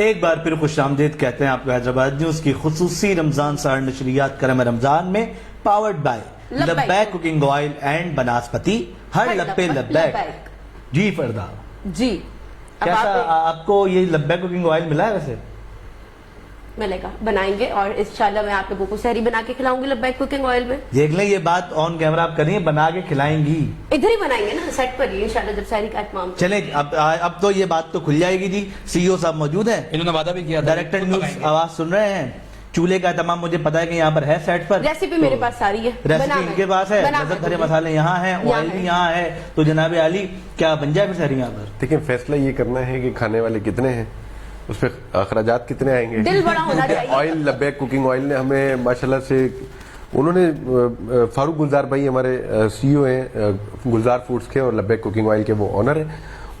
ایک بار پھر خوش آمدید کہتے ہیں آپ کو حیدرآباد نیوز کی خصوصی رمضان سار نشریات کرم رمضان میں، پاورڈ بائی لبیک کوکنگ آئل اینڈ بناسپتی، ہر لب پہ لبیک۔ جی فردا جی، کیسا آپ کو یہ لبیک کوکنگ آئل ملا ہے؟ ویسے ملے گا، بنائیں گے اور انشاءاللہ میں آپ لوگوں کو سحری بنا کے کھلاؤں گی لبیک کوکنگ آئل میں۔ دیکھ لیں یہ بات آن کیمرہ آپ کریں، بنا کے کھلائیں گی، ادھر ہی بنائیں گے نا سیٹ پر ہی انشاءاللہ جب سحری کا اہتمام۔ چلیں اب تو یہ بات تو کھل جائے گی جی۔ سی او صاحب موجود ہیں، انہوں نے وعدہ بھی کیا، ڈائریکٹر نیوز آواز سن رہے ہیں۔ چولہے کا اہتمام مجھے پتا ہے کہ یہاں پر ہے سیٹ پر، ریسیپی میرے پاس ساری ہے، ریسیپی ان کے پاس ہے، لذت بھرے مسالے یہاں ہیں، آئل بھی یہاں ہے، تو جناب عالی کیا بن جائے پھر سحری یہاں پر؟ دیکھیں فیصلہ یہ کرنا ہے کہ کھانے والے کتنے ہیں، اس پہ اخراجات کتنے آئیں گے۔ دل بڑا ہونا چاہیے۔ آئل لبیک کوکنگ آئل نے ہمیں ماشاءاللہ سے، انہوں نے فاروق گلزار بھائی ہمارے سی او ہیں گلزار فوڈز کے اور لبیک کوکنگ آئل کے، وہ آنر ہیں۔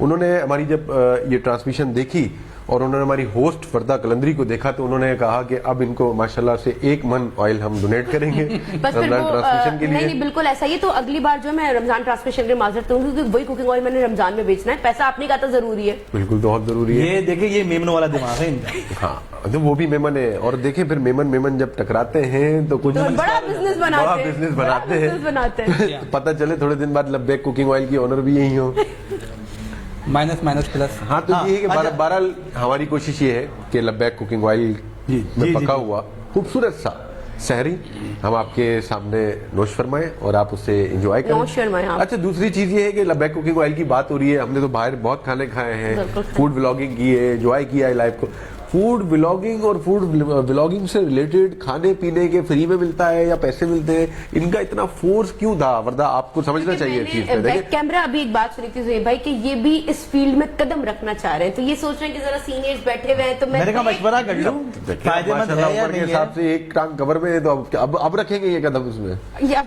انہوں نے ہماری جب یہ ٹرانسمیشن دیکھی اور انہوں نے ہماری ہوسٹ فردہ کلندری کو دیکھا تو انہوں نے کہا کہ اب ان کو ماشاءاللہ سے 1 من آئل ہم ڈونیٹ کریں گے رمضان ٹرانسمیشن کے لیے۔ نہیں بالکل ایسا ہی ہے، تو اگلی بار جو میں رمضان ٹرانسمیشن کے معذرت ہوں کیونکہ وہی کوکنگ آئل میں نے رمضان میں بیچنا ہے، پیسہ آپ نے کہا تھا ضروری ہے، بالکل بہت ضروری ہے۔ یہ دیکھیں یہ میمن والا دماغ ہے ان کا، ہاں وہ بھی میمن ہے، اور دیکھیں پھر میمن جب ٹکراتے ہیں تو کچھ بڑا بزنس بناتے ہیں، پتہ چلے تھوڑے دن بعد لبیک کوکنگ آئل کی آنر بھی یہی ہو، مائنس پلس۔ ہاں تو یہ ہے کہ بہرحال ہماری کوشش یہ ہے کہ لبیک کوکنگ آئل میں پکا ہوا خوبصورت سا سحری ہم آپ کے سامنے نوش فرمائیں اور آپ اسے انجوائے کریں۔ اچھا دوسری چیز یہ ہے کہ لبیک کوکنگ آئل کی بات ہو رہی ہے، ہم نے تو باہر بہت کھانے کھائے ہیں، فوڈ ولاگنگ کی ہے، انجوائے کیا ہے لائف کو۔ فوڈ ولاگنگ اور فوڈ ولاگنگ سے ریلیٹڈ کھانے پینے کے فری میں ملتا ہے یا پیسے ملتے ہیں، ان کا اتنا فورس کیوں تھا؟ ورنہ آپ کو سمجھنا چاہیے چیز پہ۔ بیک کیمرہ ابھی ایک بات سنی تھی زہیر بھائی کہ یہ بھی اس فیلڈ میں قدم رکھنا چاہ رہے ہیں، تو یہ سوچ رہے ہیں کہ ذرا سینئرز بیٹھے ہوئے ہیں تو میں نے کہا مشورہ کر لوں، فائدے مند ہے یا نہیں ہے؟ حساب سے ایک ٹانگ کور میں ہے تو اب رکھیں گے یہ قدم اس میں۔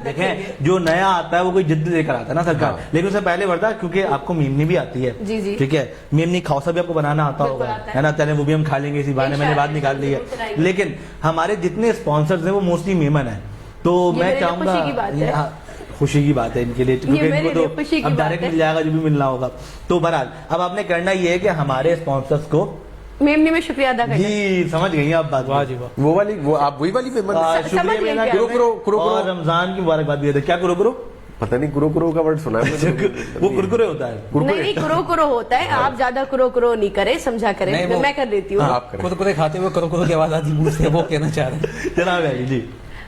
دیکھیں جو نیا آتا ہے وہ کوئی جد لے کر آتا ہے نا سرکار، لیکن اس سے پہلے وردا کیونکہ آپ کو میمنی بھی آتی ہے، ٹھیک ہے، میمنی کھوسا بھی آپ کو بنانا آتا ہوگا ہے نا، چلیں وہ بھی ہم کھا لیں گے اسی بہانے، میں نے بات نکال لی ہے، لیکن ہمارے جتنے اسپانسرز ہیں وہ موسٹلی میمن ہیں، تو میں چاہوں گا خوشی کی بات ہے ان کے لیے، کیونکہ ان کو تو اب ڈائریکٹ مل جائے گا جو بھی ملنا ہوگا۔ تو بہرحال اب آپ نے کرنا یہ ہے کہ ہمارے اسپانسرز کو میمنی میں شکریہ ادا کریں۔ جی سمجھ گئی آپ بات، وہ والی وہ آپ وہی والی اور رمضان کی مبارکباد بھی ہے۔ کیا کرو کرو پتہ نہیں، کرو کرو کا ورڈ سنا ہے، وہ کرکرے ہوتا ہے، نہیں کرو کرو ہوتا ہے، آپ زیادہ کرو کرو نہیں کرے، سمجھا کریں، میں کر دیتی ہوں۔ کرکرے کھاتے ہوئے کرو کرو کی آواز آتی منہ سے، وہ کہنا چاہ رہے ہیں جناب علی جی۔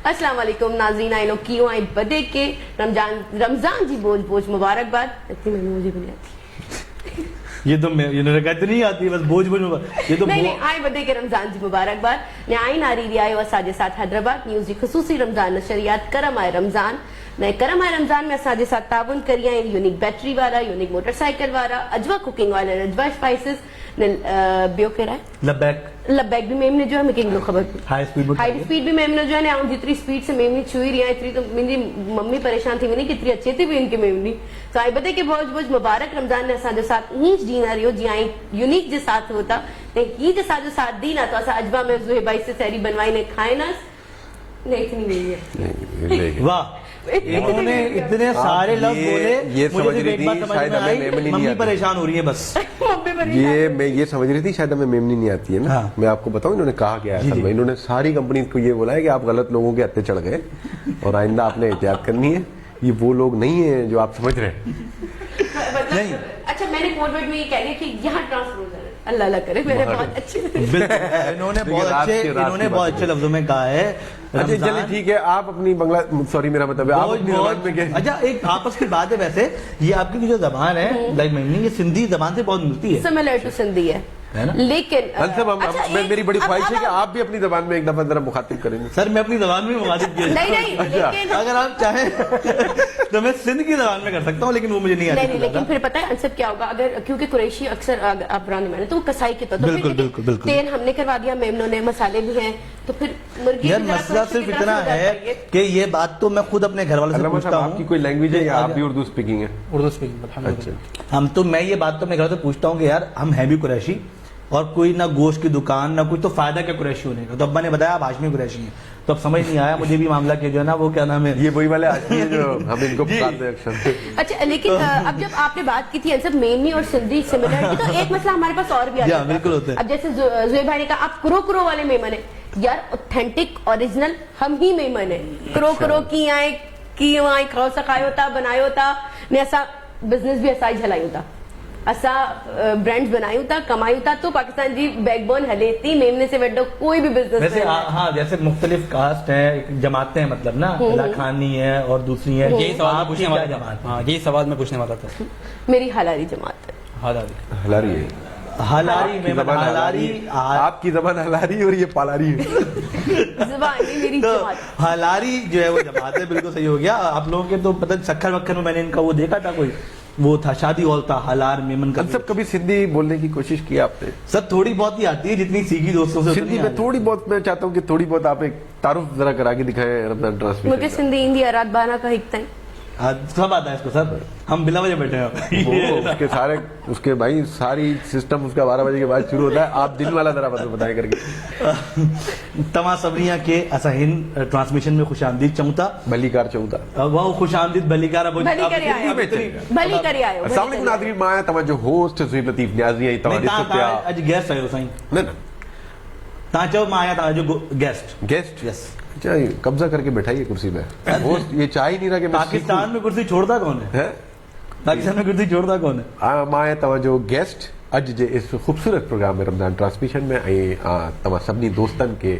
السلام علیکم ناظرین، آئینو کیوں آئیں بدے کے رمضان جی بوجھ بوجھ مبارکباد، اتنی مجھے بھی نہیں آتی۔ یہ تو رکعت نہیں آتی بس بوجھ یہ تو نہیں آئیں بدے کے رمضان جی مبارکباد نے آئین آریری آئے اور ساجے ساتھ حیدرآباد نیوز جی خصوصی رمضان نشریات کرم آئے رمضان میں کرم آئے رمضان میں ساجے ساتھ تعاون کری آئیں یونیک بیٹری والا یونیک موٹر سائیکل والا اجوا کوکنگ آئل اجوا اسپائسز بیو کے رائے لبیک بھی میم نے جو ہے میں کنگ لو خبر ہائی اسپیڈ بھی میم نے جو ہے نا جتنی اسپیڈ سے میم نے چھوئی رہی ہے اتنی تو میری ممی پریشان تھی نہیں کتنی اچھی تھی بھی ان کے میم نہیں تو آئی بتے کہ بہت بہت مبارک رمضان نے جو ساتھ ہینچ جینا رہی ہو جی آئیں یونیک جو ساتھ ہوتا یہ جو ساتھ دی نا تو ایسا اجوا میں زوہے بائی سے سہری بنوائی نے کھائے نا نہیں اتنی نہیں ہے واہ انہوں نے اتنے سارے لفظ بولے یہ سمجھ رہی تھی شاید ہمیں میمنی نہیں آتی پریشان ہو رہی ہے بس میں یہ سمجھ رہی تھی شاید ہمیں میمنی نہیں آتی ہے نا میں آپ کو بتاؤں انہوں نے کہا کیا ہے اصل میں انہوں نے ساری کمپنی کو یہ بولا ہے کہ آپ غلط لوگوں کے ہتھے چڑھ گئے اور آئندہ آپ نے احتیاط کرنی ہے یہ وہ لوگ نہیں ہیں جو آپ سمجھ رہے ہیں اچھا میں نے کوڈ ورڈ میں یہ کہہ لیا کہ یہاں ٹرانسفر اللہ اللہ کرے میرے بہت اچھے انہوں نے بہت اچھے لفظوں میں کہا ہے اچھا چلیے ٹھیک ہے آپ اپنی بنگلہ سوری میرا مطلب ہے آپ اپنی زبان میں کہیں اچھا ایک آپس کی بات ہے ویسے یہ آپ کی جو زبان ہے لائک میمنی یہ سندھی زبان سے بہت ملتی ہے سملر ٹو سندھی ہے لیکن میری بڑی خواہش ہے کہ آپ بھی اپنی زبان میں ایک دفعہ ذرا مخاطب کریں گے سر میں اپنی زبان میں مخاطب کیا اگر آپ چاہیں تو میں سندھ کی زبان میں کر سکتا ہوں لیکن وہ مجھے نہیں آتی نہیں لیکن پھر پتہ ہے آنسر کیا ہوگا اگر کیونکہ قریشی اکثر آپ برانے میں تو کسائی کے طور پر تیل ہم نے کروا دیا میمنوں نے مسالے بھی ہیں تو پھر مرغی یار مسئلہ صرف اتنا ہے کہ یہ بات تو میں خود اپنے گھر والوں سے پوچھتا ہوں آپ کی کوئی لینگویج ہے یا آپ بھی اردو اسپیکنگ ہے اردو اسپیکنگ ہم تو میں یہ بات تو اپنے گھر سے پوچھتا ہوں کہ یار ہم ہیں بھی قریشی اور کوئی نہ گوشت کی دکان نہ کوئی تو فائدہ کیا قریشی ہونے کا تو ابا نے بتایا آپ ہاشمی قریشی ہیں تو اب سمجھ نہیں آیا مجھے بھی معاملہ کہ جو ہے نا وہ کیا نام ہے یہ وہی والے ہاشمی ہیں جو ہم ان کو پکارتے ہیں اچھا لیکن اب جب آپ نے بات کی تھی انصر میمنی اور سندھی سملر تو ایک مسئلہ ہمارے پاس اور بھی آ جاتا ہے اب جیسے زوہیب بھائی نے کہا آپ کرو والے میمن ہیں یار اوتھینٹک اوریجنل ہم ہی میمن ہیں کرو کی آئیں کی وہاں کھاؤ سکھائے ہوتا بنائے ہوتا نے ایسا بزنس بھی ایسا ہی جھلائی ہوتا ایسا برانڈز بنائی ہوتا کمائی ہوتا تو پاکستان جی بیک بون ہلیتی میمنے سے ویڈو کوئی بھی بزنس ویسے ہاں جیسے مختلف کاسٹ ہیں جماعتیں ہیں مطلب نا خانی ہے اور دوسری ہے یہی سوال پوچھنے والا جماعت ہاں یہی سوال میں پوچھنے والا تھا میری حلاری جماعت ہے حلاری ہے حلاری آپ کی زبان حلاری اور یہ پالاری ہے حلاری جو ہے وہ جماعت ہے بالکل صحیح ہو گیا آپ لوگوں کے تو پتہ سکھر وکھر میں نے ان کا وہ دیکھا تھا کوئی وہ تھا شادی ہال تھا حلار میمن کا سب کبھی سندھی بولنے کی کوشش کی آپ نے سر تھوڑی بہت ہی آتی ہے جتنی سیکھی دوستوں سے سندھی میں تھوڑی بہت میں چاہتا ہوں کہ تھوڑی بہت آپ ایک تعارف ذرا کرا کے دکھائیں رمضان ٹرانسمیشن مجھے سندھی ہندی اراد بانا کا ہکتا ہے سب آتا ہے اس کو سر ہم بلا وجہ بیٹھے ہیں اس کے سارے اس کے بھائی ساری سسٹم اس کا 12 بجے کے بعد شروع ہوتا ہے آپ دن والا ذرا بتائیں کر کے تمام صبریاں کے ایسا ہند ٹرانسمیشن میں خوش آمدید چاہتا بلیکار چاہتا وہ خوش آمدید بلیکار السلام علیکم ناظرین میں توجہ ہوسٹ زہیب لطیف نیازی ہیں توجہ اج گیسٹ آئے ہو سائیں نہ تا چو میں آیا تھا جو گیسٹ یس اچھا قبضہ کر کے بیٹھائیے کرسی پہ یہ چاہ ہی نہیں رہا کہ پاکستان میں کرسی چھوڑتا کون ہے پاکستان میں کرسی چھوڑتا کون ہے ماں توجہ گیسٹ اج جے اس خوبصورت پروگرام میں رمضان ٹرانسمیشن میں تمام سبنی دوستن کے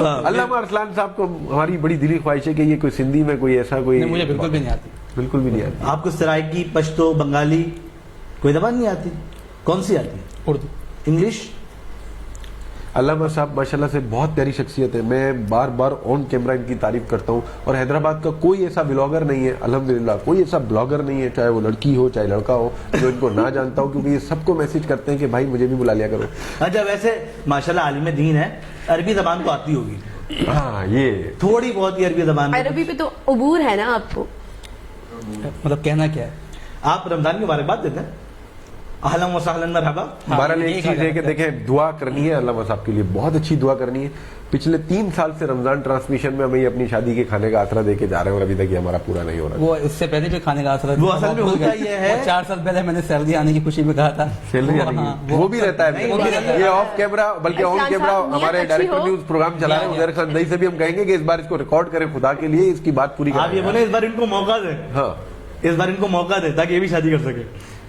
علامہ ارسلان صاحب کو ہماری بڑی دلی خواہش ہے کہ یہ کوئی سندھی میں کوئی ایسا کوئی مجھے بالکل بھی نہیں آتی بالکل بھی نہیں آتی آپ کو سرائکی پشتو بنگالی کوئی زبان نہیں آتی کون سی آتی ہے اردو انگلش علامہ صاحب ماشاءاللہ سے بہت پیاری شخصیت ہے میں بار بار آن کیمرہ ان کی تعریف کرتا ہوں اور حیدرآباد کا کوئی ایسا بلاگر نہیں ہے الحمدللہ کوئی ایسا بلاگر نہیں ہے چاہے وہ لڑکی ہو چاہے لڑکا ہو جو ان کو نہ جانتا ہو کیونکہ یہ سب کو میسج کرتے ہیں کہ بھائی مجھے بھی بلا لیا کرو اچھا ویسے ماشاءاللہ عالم دین ہے عربی زبان تو آتی ہوگی ہاں یہ تھوڑی بہت ہی عربی زبان عربی پہ تو عبور ہے نا آپ کو مطلب کہنا کیا ہے آپ رمضان کی مبارکباد دیتے ہیں اہلا و سہلا مرحبا ہمارا ایک چیز ہے کہ دیکھیں دعا کرنی ہے علامہ صاحب کے لیے بہت اچھی دعا کرنی ہے پچھلے 3 سال سے رمضان ٹرانسمیشن میں ہمیں یہ اپنی شادی کے کھانے کا آسرا دے کے جا رہے ہیں اور ابھی تک یہ ہمارا پورا نہیں ہو رہا وہ اس سے پہلے بھی کھانے کا آسرا وہ اصل میں ہوتا یہ ہے 4 سال پہلے میں نے سیلری آنے کی خوشی میں کہا تھا سیلری وہ بھی رہتا ہے یہ آف کیمرہ بلکہ آن کیمرہ ہمارے ڈائریکٹر نیوز پروگرام چلا رہے ہیں عزیر خان دئی سے بھی ہم کہیں گے کہ اس بار اس کو ریکارڈ کریں خدا کے لیے اس کی بات پوری کریں آپ یہ بولیں اس بار ان کو موقع دیں ہاں اس بار ان کو موقع دیں تاکہ یہ بھی شادی کر سکے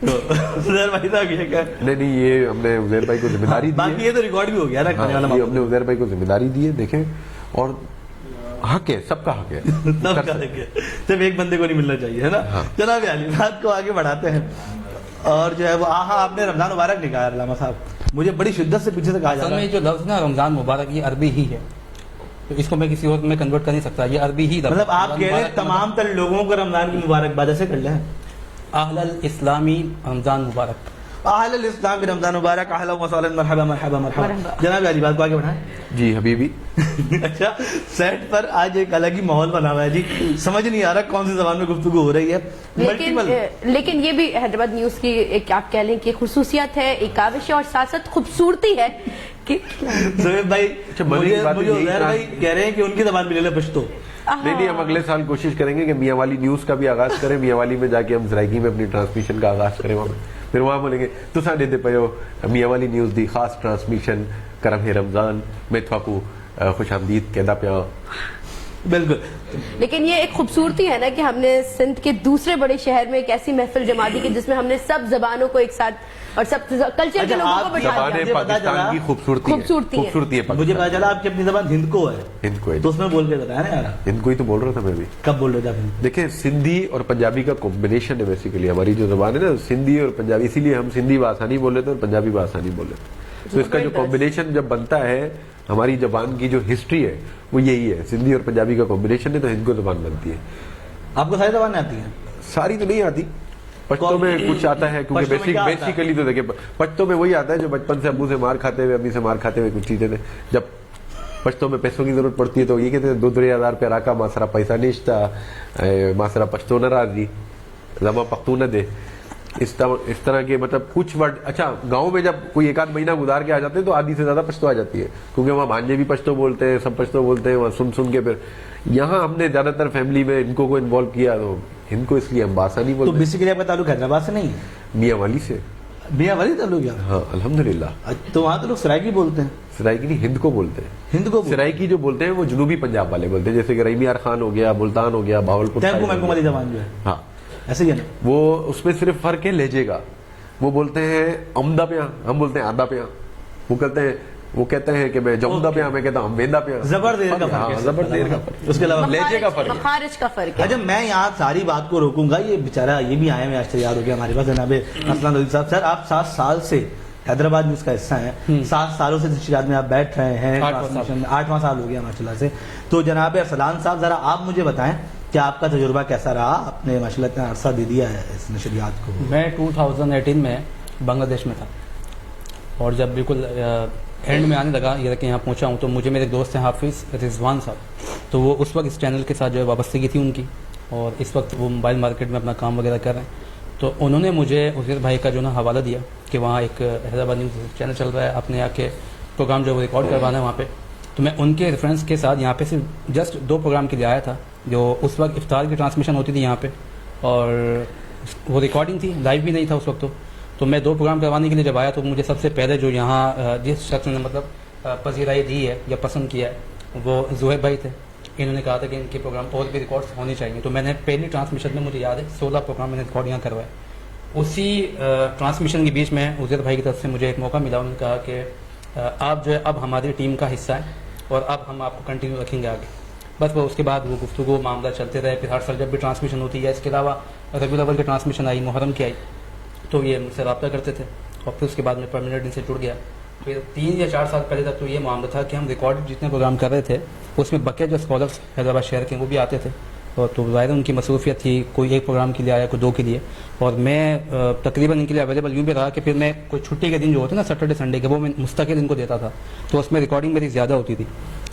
تو عزیر بھائی صاحب یہ کیا نہیں یہ ہم نے عزیر بھائی کو ذمہ داری دی باقی یہ تو ریکارڈ بھی ہو گیا نا کرنے والا ہم نے عزیر بھائی کو ذمہ داری دی ہے. دیکھیں اور حق ہے, سب کا حق ہے, صرف ایک بندے کو نہیں ملنا چاہیے, ہے نا. جناب علی بات کو آگے بڑھاتے ہیں اور جو ہے وہ آپ نے رمضان مبارک نکایا علامہ صاحب, مجھے بڑی شدت سے پیچھے سے کہا جاتا ہے جو لفظ نا رمضان مبارک یہ عربی ہی ہے, تو اس کو میں کسی اور میں کنورٹ کر نہیں سکتا, یہ عربی ہی. مطلب آپ کہہ رہے ہیں تمام تر لوگوں کو رمضان کی مبارکباد ایسے کر لیں, اہل الاسلامی رمضان مبارک, اہل الاسلام کی رمضان مبارک, اہلا و سہلا, مرحبا مرحبا مرحبا. جناب علی بات کو آگے بڑھائیں. جی حبیبی. اچھا سیٹ پر آج ایک الگ ہی ماحول بنا ہوا ہے جی, سمجھ نہیں آ رہا کون سی زبان میں گفتگو ہو رہی ہے. لیکن یہ بھی حیدرآباد نیوز کی ایک آپ کہہ لیں کہ خصوصیت ہے, ایک کاوش ہے اور ساتھ ساتھ خوبصورتی ہے. زبید بھائی مجھے عزیر بھائی کہہ رہے ہیں کہ ان کی زبان بھی لے لے پشتو. نہیں ہم اگلے سال کوشش کریں گے کہ میاں والی نیوز کا بھی آغاز کریں, میاں والی میں جا کے ہم سرائیکی میں اپنی ٹرانسمیشن کا آغاز کریں, وہاں پھر وہاں بولیں گے تو ساڈے دے پیو میاں والی نیوز دی خاص ٹرانسمیشن کرم ہے رمضان میں تھوکو خوش آمدید کہدا پیا. بالکل. لیکن یہ ایک خوبصورتی ہے نا کہ ہم نے سندھ کے دوسرے بڑے شہر میں ایک ایسی محفل جما دی کہ جس میں ہم نے سب زبانوں کو ایک ساتھ اور سب کلچر کے لوگوں کو بٹھا دیا. پاکستان کی خوبصورتی ہے. مجھے پتا چلا آپ کی اپنی زبان ہند کو ہے. ہند کو ہے تو اس میں بول کے بتایا نا یار. ہند کو ہی تو بول رہا تھا میں بھی. کب بول رہے تھے آپ؟ دیکھیں سندھی اور پنجابی کا کمبینیشن ہے بیسیکلی ہماری جو زبان ہے نا, سندھی اور پنجابی, اسی لیے ہم سندھی بآسانی بول لیتے ہیں اور پنجابی بآسانی بول لیتے ہیں. تو اس کا جو کمبینیشن جب بنتا ہے, ہماری زبان کی جو ہسٹری ہے وہ یہی ہے, سندھی اور پنجابی کا کمبینیشن ہے تو ہند کو زبان بنتی ہے. آپ کو ساری زبانیں آتی ہیں؟ ساری تو نہیں آتی, پشتو میں کچھ آتا ہے کیونکہ بیسیکلی تو دیکھیں پشتو میں وہی آتا ہے جو بچپن سے ابو سے مار کھاتے ہوئے, امی سے مار کھاتے ہوئے کچھ چیزیں تھے. جب پشتو میں پیسوں کی ضرورت پڑتی ہے تو یہ کہتے ہیں 2-3 ہزار پہ راکا ماسرا پیسہ نشتا ماسرا پشتو نہ راضی زما پختو نہ دے, اس طرح کے مطلب کچھ ورڈ. اچھا گاؤں میں جب کوئی ایک آدھ مہینہ گزار کے آ جاتے ہیں تو آدھی سے زیادہ پشتو آ جاتی ہے, کیونکہ وہاں بھانجے بھی پشتو بولتے ہیں, سب پشتو بولتے ہیں, وہاں سن کے پھر یہاں ہم نے زیادہ تر فیملی میں ان کو انوالو کیا تو ان کو اس لیے ہم بآسانی بولتے ہیں. تو بیسیکلی آپ کا تعلق حیدرآباد سے نہیں ہے؟ میاں والی سے. میاں والی تعلق ہے؟ ہاں الحمدللہ. تو وہاں تو لوگ سرائیکی بولتے ہیں. سرائیکی نہیں, ہند کو بولتے ہیں. ہند کو سرائیکی جو بولتے ہیں وہ جنوبی پنجاب والے بولتے ہیں, جیسے کہ رحیم یار خان ہو گیا, ملتان ہو گیا, بہاولپور والی زبان جو ہے. ہاں ایسے ہی ہے نا. وہ اس میں صرف فرق ہے لہجے کا. وہ بولتے ہیں عمدہ پیاں, ہم بولتے ہیں آدھا پیاں. وہ کہتے ہیں کہ میں جمدہ پیاں, میں کہتا ہوں ویندہ پیاں. زبردیر کا فرق ہے. زبردیر کا فرق. اس کے علاوہ لہجے کا فرق, مخارج کا فرق ہے. اچھا میں یہاں ساری بات کو روکوں گا, یہ بیچارہ یہ بھی آئے ہیں, آج تیار ہو گیا ہمارے پاس جناب اسلام عزیز صاحب. سر آپ 7 سال سے حیدرآباد نیوز کا حصہ ہیں, 7 سالوں سے تشکیلات میں آپ بیٹھ رہے ہیں, 8واں سال ہو گیا ماشاءاللہ سے. تو جناب ارسلان صاحب ذرا آپ مجھے بتائیں کہ آپ کا تجربہ کیسا رہا, آپ نے ماشاءاللہ اتنا عرصہ دے دیا ہے اس نشریات کو. میں 2018 میں بنگلہ دیش میں تھا, اور جب بالکل اینڈ میں آنے لگا یہ کہ یہاں پہنچا ہوں, تو مجھے میرے دوست ہیں حافظ رضوان صاحب, تو وہ اس وقت اس چینل کے ساتھ جو ہے وابستگی تھی ان کی, اور اس وقت وہ موبائل مارکیٹ میں اپنا کام وغیرہ کر رہے ہیں. تو انہوں نے مجھے عزیر بھائی کا جو نا حوالہ دیا کہ وہاں ایک حیدرآباد نیوز چینل چل رہا ہے, آپ نے آ کے پروگرام جو ہے وہ ریکارڈ کروانا ہے وہاں پہ. تو میں ان کے ریفرنس کے ساتھ یہاں پہ صرف جسٹ 2 پروگرام کے لیے آیا تھا, جو اس وقت افطار کی ٹرانسمیشن ہوتی تھی یہاں پہ, اور وہ ریکارڈنگ تھی, لائیو بھی نہیں تھا اس وقت. تو میں 2 پروگرام کروانے کے لیے جب آیا تو مجھے سب سے پہلے جو یہاں جس شخص نے مطلب پذیرائی دی ہے یا پسند کیا ہے وہ زہیب بھائی تھے. انہوں نے کہا تھا کہ ان کے پروگرام اور بھی ریکارڈ ہونے چاہیے. تو میں نے پہلی ٹرانسمیشن میں مجھے یاد ہے 16 پروگرام میں نے ریکارڈ یہاں کروائے. اسی ٹرانسمیشن کے بیچ میں عزیر بھائی کی طرف سے مجھے ایک موقع ملا, انہوں نے کہا کہ آپ جو ہے اب ہماری ٹیم کا حصہ ہیں اور اب ہم آپ کو کنٹینیو رکھیں گے آگے. بس وہ اس کے بعد وہ گفتگو معاملہ چلتے رہے. پھر ہر سال جب بھی ٹرانسمیشن ہوتی ہے, اس کے علاوہ ربیع الاول کی ٹرانسمیشن آئی, محرم کی آئی, تو یہ مجھ سے رابطہ کرتے تھے. اور پھر اس کے بعد میں پرماننٹ ان سے جڑ گیا. پھر 3 یا 4 سال پہلے تک تو یہ معاملہ تھا کہ ہم ریکارڈ جتنے پروگرام کر رہے تھے اس میں بقیہ جو اسکالرس حیدرآباد شہر کے وہ بھی آتے تھے, اور تو ظاہر ان کی مصروفیت تھی, کوئی ایک پروگرام کے لیے آیا, کوئی 2 کے لیے, اور میں تقریباً ان کے لیے اویلیبل یوں بھی رہا کہ پھر میں کوئی چھٹی کے دن جو ہوتے نا سیٹرڈے سنڈے کے, وہ میں مستقل ان کو دیتا تھا, تو اس میں ریکارڈنگ میری زیادہ ہوتی تھی.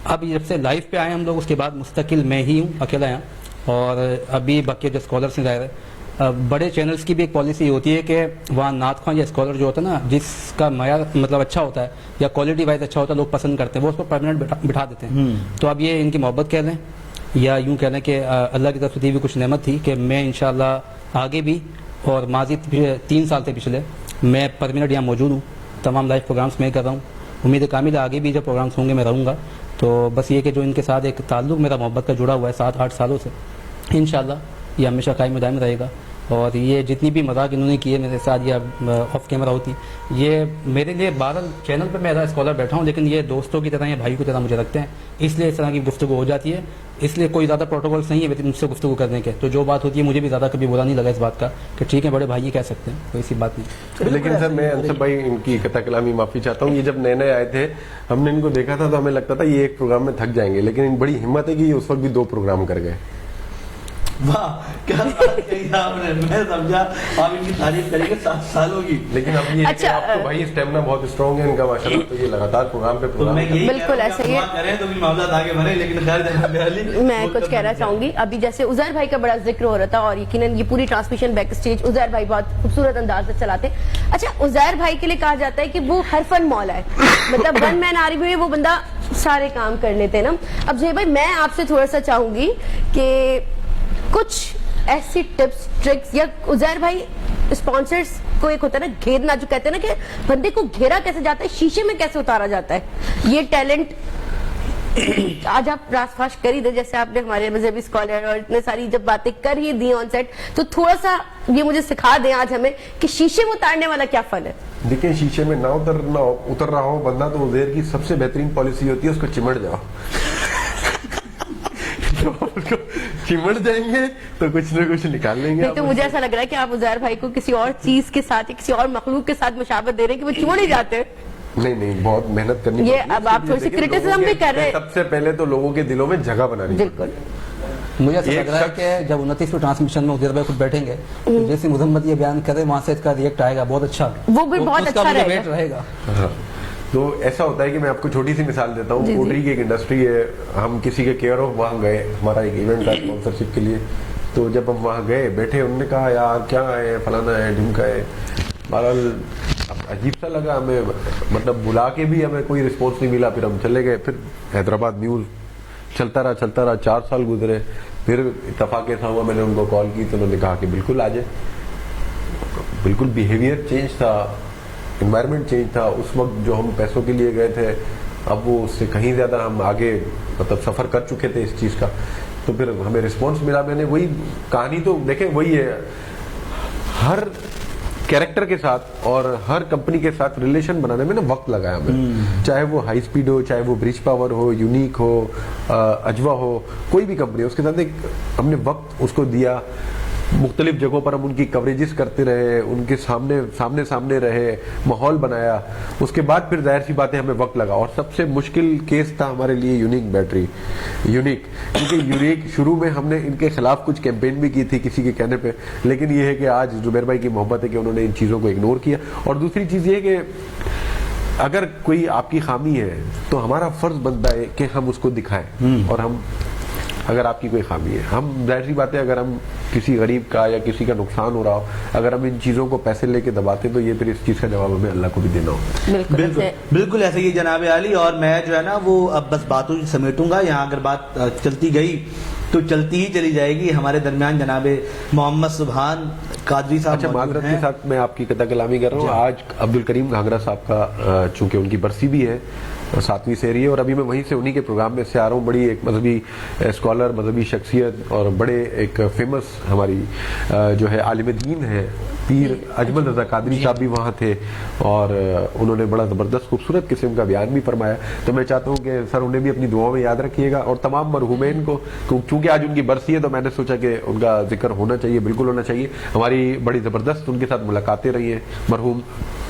اب جب سے لائیو پہ آئے ہم لوگ, اس کے بعد مستقل میں ہی ہوں, اکیلا یہاں. اور ابھی بقیہ جو اسکالرس ہیں ظاہر ہے بڑے چینلز کی بھی ایک پالیسی ہوتی ہے کہ وہاں نعت خواں یا اسکالر جو ہوتا ہے نا, جس کا معیار مطلب اچھا ہوتا ہے یا کوالٹی وائز اچھا ہوتا ہے, لوگ پسند کرتے ہیں, وہ اس کو پرماننٹ بٹھا دیتے ہیں. تو اب یہ ان کی محبت کہہ لیں یا یوں کہہ لیں کہ اللہ کی طرف سے دی ہوئی کچھ نعمت تھی کہ میں انشاءاللہ آگے بھی, اور ماضی 3 سال سے پچھلے میں پرماننٹ یہاں موجود ہوں, تمام لائیو پروگرامس میں کر رہا ہوں. امید کامل ہے آگے بھی جب پروگرامس ہوں گے میں رہوں گا. تو بس یہ کہ جو ان کے ساتھ ایک تعلق میرا محبت کا جڑا ہوا ہے 7-8 سالوں سے, انشاءاللہ یہ ہمیشہ قائم دائم رہے گا. اور یہ جتنی بھی مذاق انہوں نے کیے میرے ساتھ یا آف کیمرہ ہوتی، یہ میرے لیے بہرحال چینل پہ میں ایز اسکالر بیٹھا ہوں، لیکن یہ دوستوں کی طرح یا بھائی کی طرح مجھے رکھتے ہیں، اس لیے اس طرح کی گفتگو ہو جاتی ہے. اس لیے کوئی زیادہ پروٹوکولس نہیں ہے مجھ سے گفتگو کرنے کے، تو جو بات ہوتی ہے مجھے بھی زیادہ کبھی برا نہیں لگا اس بات کا کہ ٹھیک ہے بڑے بھائی یہ کہہ سکتے ہیں، کوئی سی بات نہیں. لیکن سر میں انصف بھائی ان کی قطع کلامی معافی چاہتا ہوں. یہ جب نئے نئے آئے تھے ہم نے ان کو دیکھا تھا تو ہمیں لگتا تھا یہ ایک پروگرام میں تھک جائیں گے، لیکن ان بڑی ہمت ہے کہ یہ اس وقت بھی 2 پروگرام کر گئے. واہ کیا بات کہی آپ نے، میں سمجھا آپ ان کی تعریف کریں گے 7 سالوں کی. لیکن اب یہ کہ آپ کو بھائی اسٹیمنا بہت اسٹرانگ ہے ان کا ماشاءاللہ، تو یہ لگاتار پروگرام پہ پروگرام بالکل ایسا ہی کریں تو بھی معاملات آگے بڑھیں. لیکن میں کچھ کہنا چاہوں گی. ابھی جیسے عزیر بھائی کا بڑا ذکر ہو رہا تھا اور یقیناً یہ پوری ٹرانسمیشن بیک اسٹیج عزیر بھائی بہت خوبصورت انداز سے چلاتے ہیں. اچھا عزیر بھائی کے لیے کہا جاتا ہے کہ وہ ہر فن مولا ہے، مطلب 1 مین آرمی میں وہ بندہ سارے کام کر لیتے ہیں نا. اب زہیر بھائی میں آپ سے تھوڑا سا چاہوں گی کہ کچھ ایسی ٹپس ٹرکس، یا عزیر بھائی اسپانسرز کو ایک ہوتا ہے نا گھیرنا، جو کہتے ہیں نا کہ بندے کو گھیرا کیسے جاتا ہے، شیشے میں کیسے اتارا جاتا ہے، یہ ٹیلنٹ آج آپ راس فاش کر ہی دیں. جیسے آپ نے ہمارے مذہبی اسکالر اور اتنے ساری جب باتیں کر ہی دی آن سیٹ، تو تھوڑا سا یہ مجھے سکھا دیں آج ہمیں کہ شیشے میں اتارنے والا کیا فن ہے. دیکھیں شیشے میں نہ اتر رہا ہو بندہ تو عزیر کی سب سے بہترین پالیسی ہوتی ہے اس کو چمٹ جاؤ. چمٹ جائیں گے تو کچھ نہ کچھ نکال لیں گے. تو مجھے ایسا لگ رہا ہے کہ آپ عزیر بھائی کو کسی اور چیز کے ساتھ یا کسی اور مخلوق کے ساتھ مشابہت دے رہے ہیں کہ وہ چمٹ ہی جاتے ہیں. نہیں بہت محنت کرنی یہ اب آپ تھوڑی سی کرٹیسزم بھی کر رہے ہیں. سب سے پہلے تو لوگوں کے دلوں میں جگہ بنانی. بالکل مجھے ایسا لگ رہا ہے کہ جب 29ویں ٹرانسمیشن میں عزیر بھائی خود بیٹھیں گے جیسی مذمت یہ بیان کرے وہاں سے اس کا ریئیکٹ آئے گا بہت اچھا، وہ بھی بہت اچھا رہے گا. تو ایسا ہوتا ہے کہ میں آپ کو چھوٹی سی مثال دیتا ہوں. پوٹری کی ایک انڈسٹری ہے، ہم کسی کے کیئر آف وہاں گئے، ہمارا ایک ایونٹ تھا اسپانسرشپ کے لیے. تو جب ہم وہاں گئے بیٹھے انہوں نے کہا یار کیا ہے فلانا ہے ڈھمکا ہے. بہرحال عجیب سا لگا ہمیں، مطلب بلا کے بھی ہمیں کوئی رسپانس نہیں ملا. پھر ہم چلے گئے. پھر حیدرآباد نیوز چلتا رہا 4 سال گزرے. پھر اتفاق ایسا ہوا میں نے ان کو کال کی تو انہوں نے کہا کہ بالکل آ جائے. بالکل بیہیویئر چینج تھا، انوائرمنٹ چینج تھا. اس وقت جو ہم پیسوں کے لیے گئے تھے اب وہ اس سے کہیں زیادہ ہم آگے مطلب سفر کر چکے تھے اس چیز کا. تو پھر ہمیں رسپانس ملا. میں نے وہی کہانی تو دیکھیں وہی ہے، ہر کیریکٹر کے ساتھ اور ہر کمپنی کے ساتھ ریلیشن بنانے میں نا وقت لگایا ہمیں. چاہے وہ ہائی سپیڈ ہو، چاہے وہ برج پاور ہو، یونیک ہو، اجوا ہو، کوئی بھی کمپنی اس کے ساتھ ایک ہم نے وقت اس کو دیا. مختلف جگہوں پر ہم ان کی کوریجز کرتے رہے، ان کے سامنے رہے، ماحول بنایا. اس کے بعد پھر ظاہر سی بات ہے ہمیں وقت لگا. اور سب سے مشکل کیس تھا ہمارے لیے یونیک بیٹری. کیونکہ یونیک شروع میں ہم نے ان کے خلاف کچھ کیمپین بھی کی تھی کسی کے کہنے پہ، لیکن یہ ہے کہ آج زبیر بھائی کی محبت ہے کہ انہوں نے ان چیزوں کو اگنور کیا. اور دوسری چیز یہ ہے کہ اگر کوئی آپ کی خامی ہے تو ہمارا فرض بنتا ہے کہ ہم اس کو دکھائیں. اور ہم اگر آپ کی کوئی خامی ہے، ہم ظاہر سی بات ہے اگر ہم کسی غریب کا یا کسی کا نقصان ہو رہا ہو، اگر ہم ان چیزوں کو پیسے لے کے دباتے تو یہ پھر اس چیز کا جواب ہمیں اللہ کو بھی دینا ہوگا. بالکل ایسے ہی جناب عالی. اور میں جو ہے نا وہ اب بس باتوں سمیٹوں گا. یہاں اگر بات چلتی گئی تو چلتی ہی چلی جائے گی. ہمارے درمیان جناب محمد سبحان قادری صاحب. اچھا معذرت کے ساتھ میں آپ کی قطع کلامی کر رہا ہوں. آج عبدالکریم گھاگرا صاحب کا چونکہ ان کی برسی بھی ہے 7ویں سیری ہے، اور ابھی میں وہیں سے انہی کے پروگرام میں سے آ رہا ہوں. بڑی ایک مذہبی اسکالر، مذہبی شخصیت اور بڑے ایک فیمس ہماری جو ہے عالم دین ہے پیر اجمل رضا قادری صاحب بھی وہاں تھے، اور انہوں نے بڑا زبردست خوبصورت قسم کا بیان بھی فرمایا. تو میں چاہتا ہوں کہ سر انہیں بھی اپنی دعاؤں میں یاد رکھیے گا، اور تمام مرحومین کو، چونکہ آج ان کی برسی ہے تو میں نے سوچا کہ ان کا ذکر ہونا چاہیے، بالکل ہونا چاہیے. ہماری بڑی زبردست ان کے ساتھ ملاقاتیں رہی ہیں مرحوم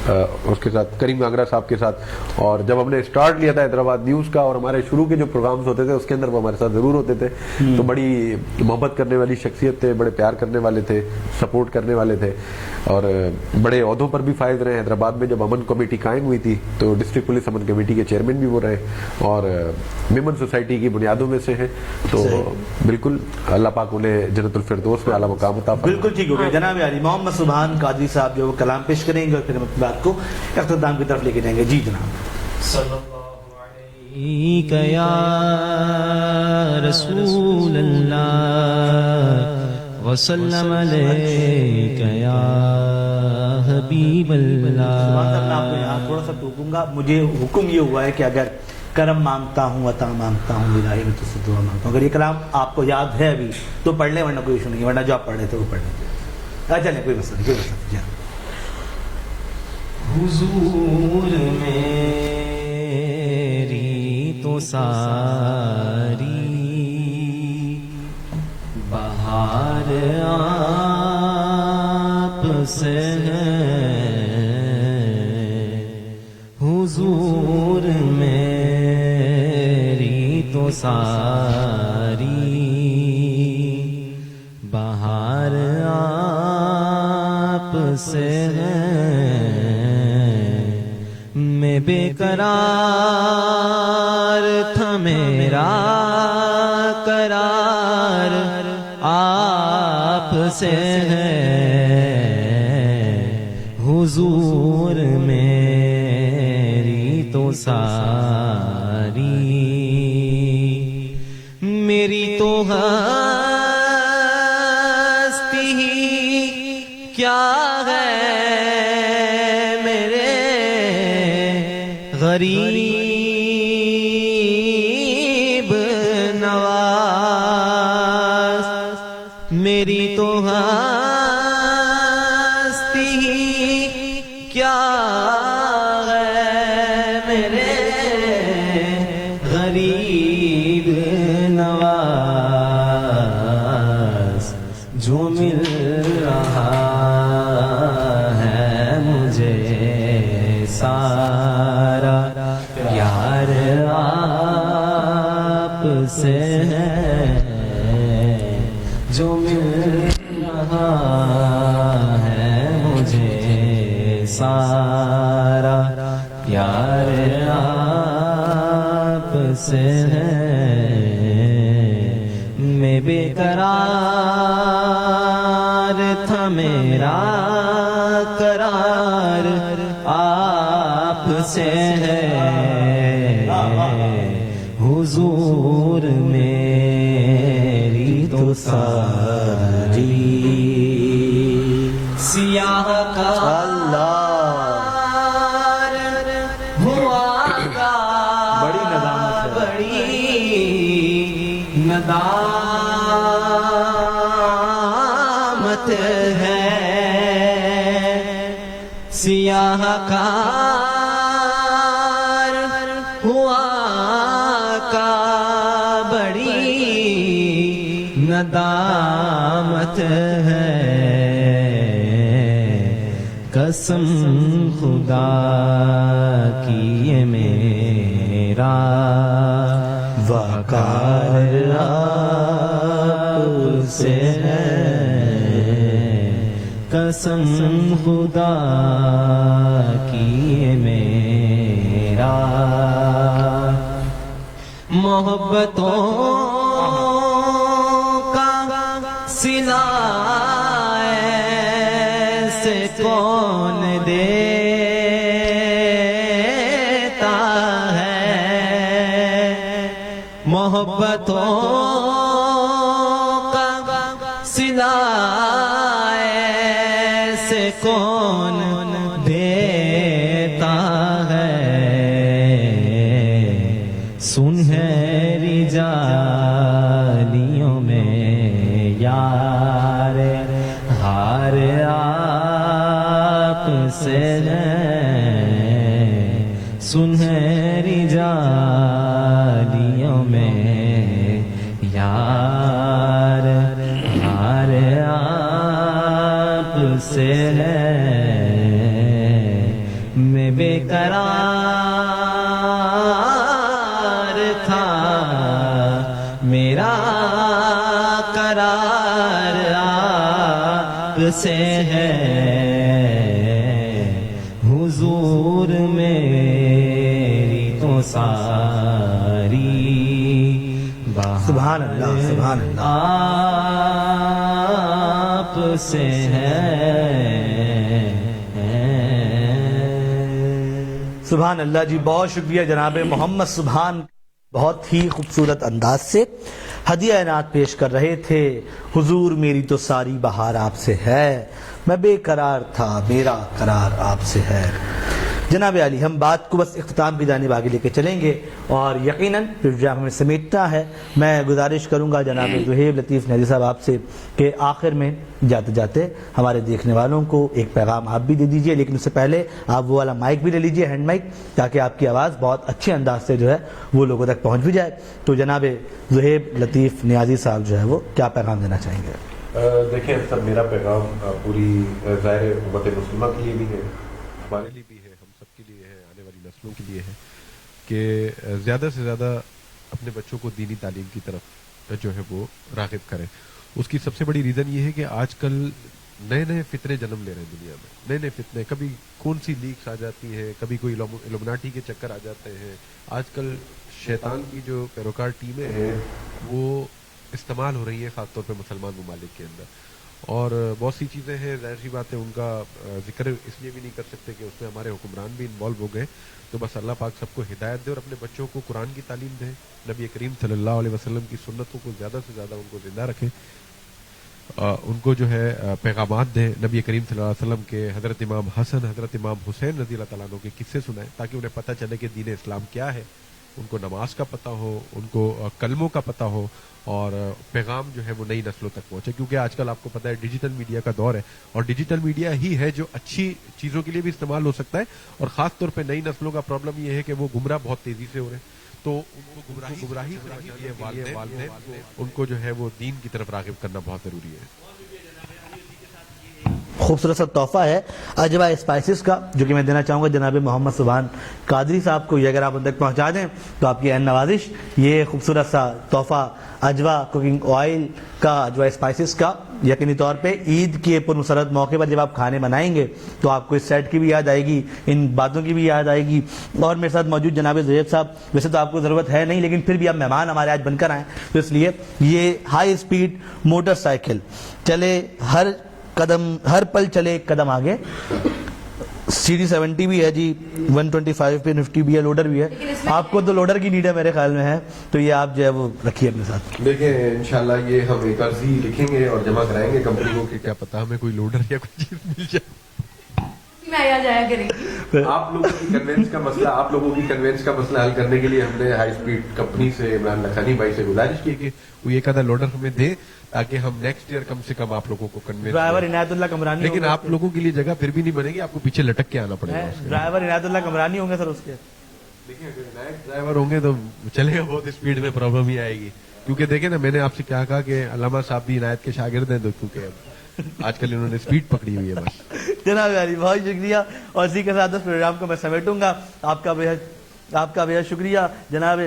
اس کے ساتھ کریم گھاگرا صاحب کے ساتھ. اور جب ہم نے اسٹارٹ لیا تھا حیدرآباد نیوز کا، اور ہمارے شروع کے جو پروگرامز ہوتے تھے اس کے اندر وہ ہمارے ساتھ ضرور ہوتے تھے. تو بڑی محبت کرنے والی شخصیت تھے، بڑے پیار کرنے والے تھے، سپورٹ کرنے والے تھے، اور بڑے عہدوں پر بھی فائز رہے. حیدرآباد میں جب امن کمیٹی قائم ہوئی تھی تو ڈسٹرکٹ پولیس امن کمیٹی کے چیئرمین بھی وہ رہے، اور ویمن سوسائٹی کی بنیادوں میں سے ہیں. تو بالکل اللہ پاک انہیں جنت الفردوس میں اعلیٰ مقام عطا فرمائے. بالکل ٹھیک ہو گیا. جناب علی محمد سبحان قادری صاحب جو کلام پیش کریں گے اور پھر ہم اپنی بات کو اختتام کی طرف لے کے جائیں گے. جی جناب. صلی اللہ علیہ یا رسول اللہ وسلم علیک یا حبیب اللہ. میں آپ کو یہاں تھوڑا سا ٹوکوں گا. مجھے حکم یہ ہوا ہے کہ اگر کرم مانگتا ہوں، عطا مانگتا ہوں، الہی میں تجھ سے دعا مانگتا ہوں. اگر یہ کلام آپ کو یاد ہے ابھی تو پڑھ لیں، ورنہ کوئی ایشو نہیں، ورنہ جو آپ پڑھ رہے تھے وہ پڑھ لیں. چلیں کوئی مسئلہ نہیں، کوئی مسئلہ نہیں. حضور میری تو ساری بہار آپ سے ہے، حضور میری تو ساری بہار آپ سے ہے، میں بے قرار تھا میرا قرار آپ سے ہے، حضور میری تو ساری میری تو ہستی ہی کیا ہے میرے غریب نواز، میری تو ہستی ہی کیا ہے میرے غریب نواز، جو مل رہا ہے مجھے سارا پیار آپ سے ہے، جو مل رہا ہے مجھے سارا پیار آپ سے ہے، میں بے قرار تھا میرا قرار آپ سے ہے، حضور میری تو ساری سیاہ کا ہوا کا بڑی ندامت ہے، سیاہ کار ہوا کا بڑی ندامت ہے، قسم خدا کی یہ میرا وقار آپ سے ہے، قسم خدا کی یہ میرا محبتوں کا سلا ایسے کون دیتا ہے، محبتوں کا سلا ایسے کون دیتا ہے، سنہری جالیوں میں یار ہار آپ سے ہے، سنہری جالیوں میں یار ہار آپ سے ہے، میں بے قرار تھا میرا قرار آپ سے ہے، حضور میری تو ساری سبحان اللہ سبحان اللہ آپ سے ہے، سبحان اللہ جی. بہت شکریہ جناب محمد سبحان، بہت ہی خوبصورت انداز سے ہدیہ عنایت پیش کر رہے تھے. حضور میری تو ساری بہار آپ سے ہے، میں بے قرار تھا میرا قرار آپ سے ہے. جناب علی ہم بات کو بس اختتام کی جانب آگے لے کے چلیں گے اور یقیناً پروگرام ہمیں سمیٹنا ہے. میں گزارش کروں گا جناب زہیب لطیف نیازی صاحب آپ سے کہ آخر میں جاتے جاتے ہمارے دیکھنے والوں کو ایک پیغام آپ بھی دے دیجئے, لیکن اس سے پہلے آپ وہ والا مائک بھی لے لیجئے, ہینڈ مائک, تاکہ آپ کی آواز بہت اچھے انداز سے جو ہے وہ لوگوں تک پہنچ بھی جائے. تو جناب زہیب لطیف نیازی صاحب جو ہے وہ کیا پیغام دینا چاہیں گے؟ دیکھیں سب, میرا پیغام پوری ظاہر امت مسلمہ کے لیے بھی ہے, ہمارے لیے بھی ہے, ہم سب کے لیے ہے, آنے والی نسلوں کے لیے ہے کہ زیادہ سے زیادہ اپنے بچوں کو دینی تعلیم کی طرف جو ہے وہ راغب کریں. اس کی سب سے بڑی ریزن یہ ہے کہ آج کل نئے نئے فتنے جنم لے رہے ہیں دنیا میں, نئے نئے فتنے, کبھی کون سی لیکس آ جاتی ہیں, کبھی کوئی الومناٹی کے چکر آ جاتے ہیں. آج کل شیطان کی جو پیروکار ٹیمیں ہیں وہ استعمال ہو رہی ہیں خاص طور پہ مسلمان ممالک کے اندر, اور بہت سی چیزیں ہیں, ظاہر سی بات ہے ان کا ذکر اس لیے بھی نہیں کر سکتے کہ اس میں ہمارے حکمران بھی انوالو ہو گئے. تو بس اللہ پاک سب کو ہدایت دے اور اپنے بچوں کو قرآن کی تعلیم دے, نبی کریم صلی اللہ علیہ وسلم کی سنتوں کو زیادہ سے زیادہ ان کو زندہ رکھے, ان کو جو ہے پیغامات دیں نبی کریم صلی اللہ علیہ وسلم کے, حضرت امام حسن, حضرت امام حسین رضی اللہ تعالیٰ عنہ کے قصے سنائیں تاکہ انہیں پتہ چلے کہ دین اسلام کیا ہے, ان کو نماز کا پتہ ہو, ان کو کلموں کا پتہ ہو, اور پیغام جو ہے وہ نئی نسلوں تک پہنچے. کیونکہ آج کل آپ کو پتہ ہے ڈیجیٹل میڈیا کا دور ہے, اور ڈیجیٹل میڈیا ہی ہے جو اچھی چیزوں کے لیے بھی استعمال ہو سکتا ہے, اور خاص طور پہ نئی نسلوں کا پرابلم یہ ہے کہ وہ گمراہ بہت تیزی سے ہو رہے ہیں. تو ان کو گمراہی سے بچانے کے لیے والدین ان کو جو ہے وہ دین کی طرف راغب کرنا بہت ضروری ہے. خوبصورت سا تحفہ ہے اجوا اسپائسز کا, جو کہ میں دینا چاہوں گا جناب محمد سبحان قادری صاحب کو. یہ اگر آپ ان تک پہنچا دیں تو آپ کی عین نوازش. یہ خوبصورت سا تحفہ اجوا کوکنگ آئل کا, اجوا اسپائسز کا, یقینی طور پہ عید کے پرمسرت موقع پر جب آپ کھانے بنائیں گے تو آپ کو اس سیٹ کی بھی یاد آئے گی, ان باتوں کی بھی یاد آئے گی. اور میرے ساتھ موجود جناب زہیب صاحب, ویسے تو آپ کو ضرورت ہے نہیں, لیکن پھر بھی آپ مہمان ہمارے آج بن کر آئیں, تو اس لیے یہ ہائی اسپیڈ موٹر سائیکل چلے, ہر پل چلے ایک قدم آگے. CD70 بھی ہے جی, 125 پہ نفٹی بھی ہے, لوڈر بھی ہے. آپ کو تو لوڈر کی نیڈ ہے میرے خیال میں ہے, تو یہ آپ جو ہے وہ رکھیے اپنے ساتھ. دیکھیں انشاءاللہ یہ ہم ایک عرضی لکھیں گے اور جمع کرائیں گے کمپنی کو کہ کیا پتا ہمیں کوئی لوڈر یا کوئی چیز مل جائے. آپ لوگوں کی کنوینس کا مسئلہ حل کرنے کے لیے ہم نے ہائی اسپیڈ کمپنی سے عمران لکھانی بھائی سے گزارش کی کہ وہ ایک آدھا لوڈر ہمیں دے تاکہ ہم نیکسٹ ایئر کم سے کم آپ لوگوں کو کنوینس. ڈرائیور عنایت اللہ کمرانی, لیکن آپ لوگوں کے لیے جگہ پھر بھی نہیں بنے گی, آپ کو پیچھے لٹک کے آنا پڑے گا. ڈرائیور عنایت اللہ کمرانی ہوں گے سر اس کے. دیکھیں اگر عنایت ڈرائیور ہوں گے تو چلے گا, بہت اسپیڈ میں پرابلم ہی آئے گی. کیونکہ دیکھیں نا, میں نے آپ سے کیا کہا کہ علامہ صاحب بھی عنایت کے شاگرد ہیں, کیونکہ آج کل انہوں نے اسپیڈ پکڑی ہوئی ہے بس. جناب علی بہت شکریہ, اور اسی کے ساتھ اس پروگرام کو میں سمیٹوں گا. آپ کا بہت شکریہ. جناب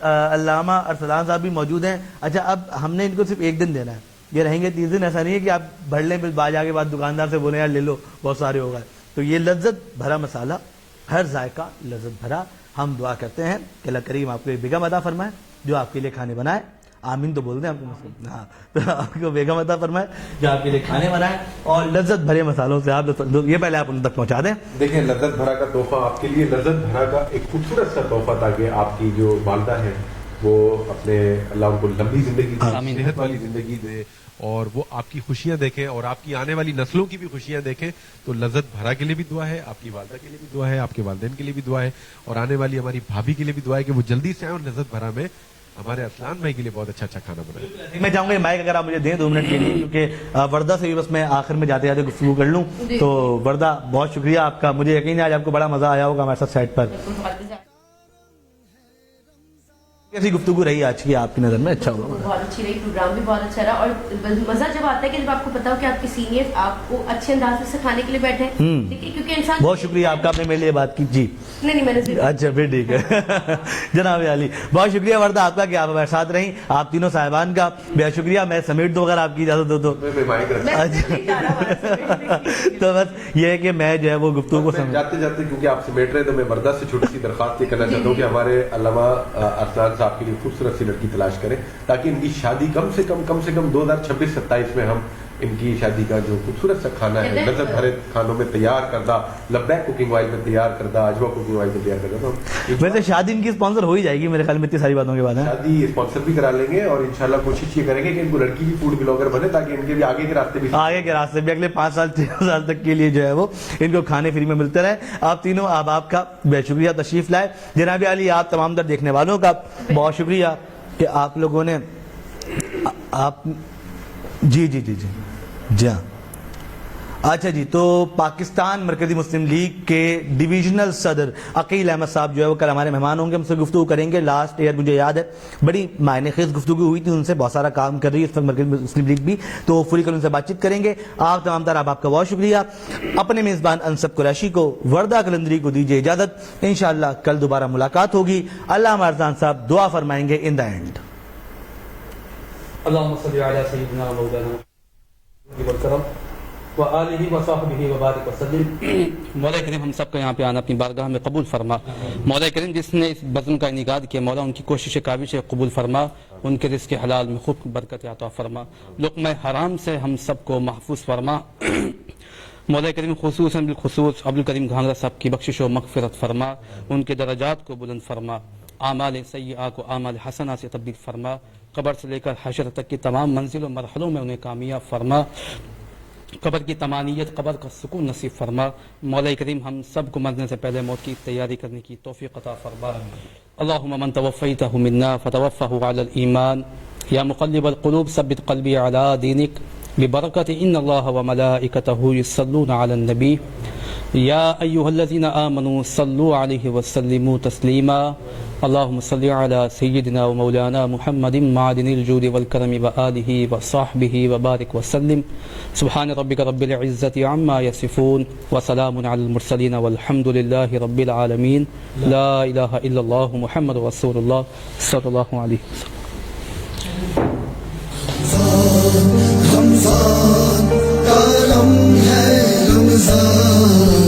علامہ ارسلان صاحب بھی موجود ہیں. اچھا, اب ہم نے ان کو صرف ایک دن دینا ہے, یہ رہیں گے 3 دن. ایسا نہیں ہے کہ آپ بڑھ لیں پھر بعد جا کے بعد دکاندار سے بولیں یار لے لو بہت سارے ہو گئے. تو یہ لذت بھرا مسالہ, ہر ذائقہ لذت بھرا. ہم دعا کرتے ہیں کہ اللہ کریم آپ کو ایک بیگم عطا فرمائے جو آپ کے لیے کھانے بنائے. آمین تو بول دیں آپ کو, ہاں, تو آپ کو بیگم عطا فرمائے جو آپ کے لیے کھانے بنائے, اور لذت بھرے مسالوں سے آپ یہ پہلے آپ ان تک پہنچا دیں. دیکھیں لذت بھرا کا تحفہ آپ کے لیے, لذت بھرا کا ایک خوبصورت سا تحفہ, تاکہ آپ کی جو والدہ ہے وہ اپنے اللہ ان کو لمبی زندگی دے, صحت والی زندگی دے, اور وہ آپ کی خوشیاں دیکھیں اور آپ کی آنے والی نسلوں کی بھی خوشیاں دیکھیں. تو لذت بھرا کے لیے بھی دعا ہے, آپ کی والدہ کے لیے بھی دعا ہے, آپ کے والدین کے لیے بھی دعا ہے, اور آنے والی ہماری بھابھی کے لیے بھی دعا ہے کہ وہ جلدی سے آئیں اور لذت بھرا میں ہمارے ارسلان بھائی کے لیے بہت اچھا کھانا بنائیں. میں چاہوں گا مائک اگر آپ مجھے دیں 2 منٹ کے لیے, کیونکہ وردہ سے بھی بس میں آخر میں جاتے جاتے گفتگو کر لوں. تو وردہ بہت شکریہ آپ کا, مجھے یقین ہے آج آپ کو بڑا مزہ آیا ہوگا ہمارے ساتھ سیٹ پر. کیسی گفتگو رہی آج کی آپ کی نظر میں؟ اچھا ہوا, بہت اچھی رہی, پروگرام بھی بہت اچھا رہا, اور مزہ جب آتا ہے کہ جب آپ کو پتا ہو کہ آپ کے سینئر آپ کو اچھے انداز سے سکھانے کے لیے بیٹھے ہیں, کیونکہ انسان. بہت شکریہ آپ کا, آپ نے میرے لیے بات کی. جی نہیں میں نے, اچھا پھر ٹھیک ہے. جناب علی بہت شکریہ وردہ آپ کا کہ آپ ہمارے ساتھ رہیں, آپ تینوں صاحبان کا بہت شکریہ. میں سمیٹ دوں اگر آپ کی اجازت ہو تو. تو بس یہ ہے کہ میں جو ہے وہ گفتگو کو جاتے جاتے, کیونکہ آپ سمیٹ رہے تو میں وردہ سے چھوٹی سی درخواست یہ کرنا چاہتا ہوں کہ ہمارے علامہ ارسلان آپ کے لیے خوبصورت سی لڑکی تلاش کریں تاکہ ان کی شادی کم سے کم 2026-27 میں ہم ان کی شادی کا جو خوبصورت سا کھانا ہے لذت بھرے کھانوں میں تیار کردہ لبیک کوکنگ آئل میں تیار کردہ اجوا کوکنگ آئل میں تیار کردہ. ویسے شادی ان کی اسپانسر ہو ہی جائے گی میرے خیال میں اتنی ساری باتوں کے بعد. شادی اسپانسر بھی کرا لیں گے اور انشاءاللہ کوشش یہ کریں گے کہ ان کو لڑکی بھی فوڈ بلاگر بنے تاکہ ان کے بھی آگے کے راستے بھی اگلے 5 سال 6 سال تک کے لیے جو ہے وہ ان کو کھانے فری میں ملتے رہے. آپ تینوں آپ کا بے شکریہ تشریف لائے. جناب علی آپ تمام در دیکھنے والوں کا بہت شکریہ کہ آپ لوگوں نے آپ جی ہاں. اچھا جی, تو پاکستان مرکزی مسلم لیگ کے ڈویژنل صدر عقیل احمد صاحب جو ہے وہ کل ہمارے مہمان ہوں گے, ہم سے گفتگو کریں گے. لاسٹ ایئر مجھے یاد ہے بڑی معنی خیز گفتگو ہوئی تھی ان سے, بہت سارا کام کر رہی ہے اس وقت مرکزی مسلم لیگ بھی, تو فلی کل ان سے بات چیت کریں گے. آپ تمام تر آپ کا بہت شکریہ. اپنے میزبان انصب قریشی کو, وردہ کلندری کو دیجیے اجازت. انشاءاللہ کل دوبارہ ملاقات ہوگی. علامہ ارزان صاحب دعا فرمائیں گے ان دا اینڈ. اللہم صلی علی سیدنا مولانا والکرم وآلہ وصحبہ وبارک وسلم. مولا کریم ہم سب کا یہاں پہ آنا اپنی بارگاہ میں قبول فرما. مولا کریم جس نے اس بزم کا انعقاد کیا, مولا ان کی کوشش کاوش قبول فرما, ان کے رزق حلال میں خوب برکت عطا فرما, لقمہ حرام سے ہم سب کو محفوظ فرما. مولا کریم خصوصاً بالخصوص عبدالکریم گھانگرہ صاحب کی بخشش و مغفرت فرما, ان کے درجات کو بلند فرما, اعمال سیئہ کو اعمال حسنہ سے تبدیل فرما, قبر سے لے کر حشر تک کی تمام منزل و مرحلوں میں انہیں کامیاب فرما, قبر کی تمانیت, قبر کا سکون نصیب فرما. مولا کریم ہم سب کو مرنے سے پہلے موت کی تیاری کرنے کی توفیق عطا فرما. اللہم من توفیتہ منا فتوفہ علی الایمان, یا مقلب القلوب ثبت قلبی علی دینک ببرکت ان اللہ وملائکتہ یصلون علی النبی یا ایہا الذین آمنوا صلوا علیہ وسلموا تسلیما. اللہم صلی علی سیدنا و مولانا محمد معدن الجود والکرم وآلہ وصحبہ وبارک وسلم. سبحان ربک رب العزت عما یصفون وسلام علی المرسلین والحمد للہ رب العالمین. لا الہ الا اللہ محمد رسول اللہ صلی اللہ علیہ وسلم. رمضان کرم ہے رمضان,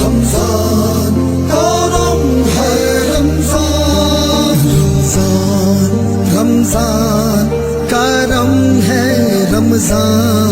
رمضان کرم ہے رمضان, رمضان کرم ہے رمضان.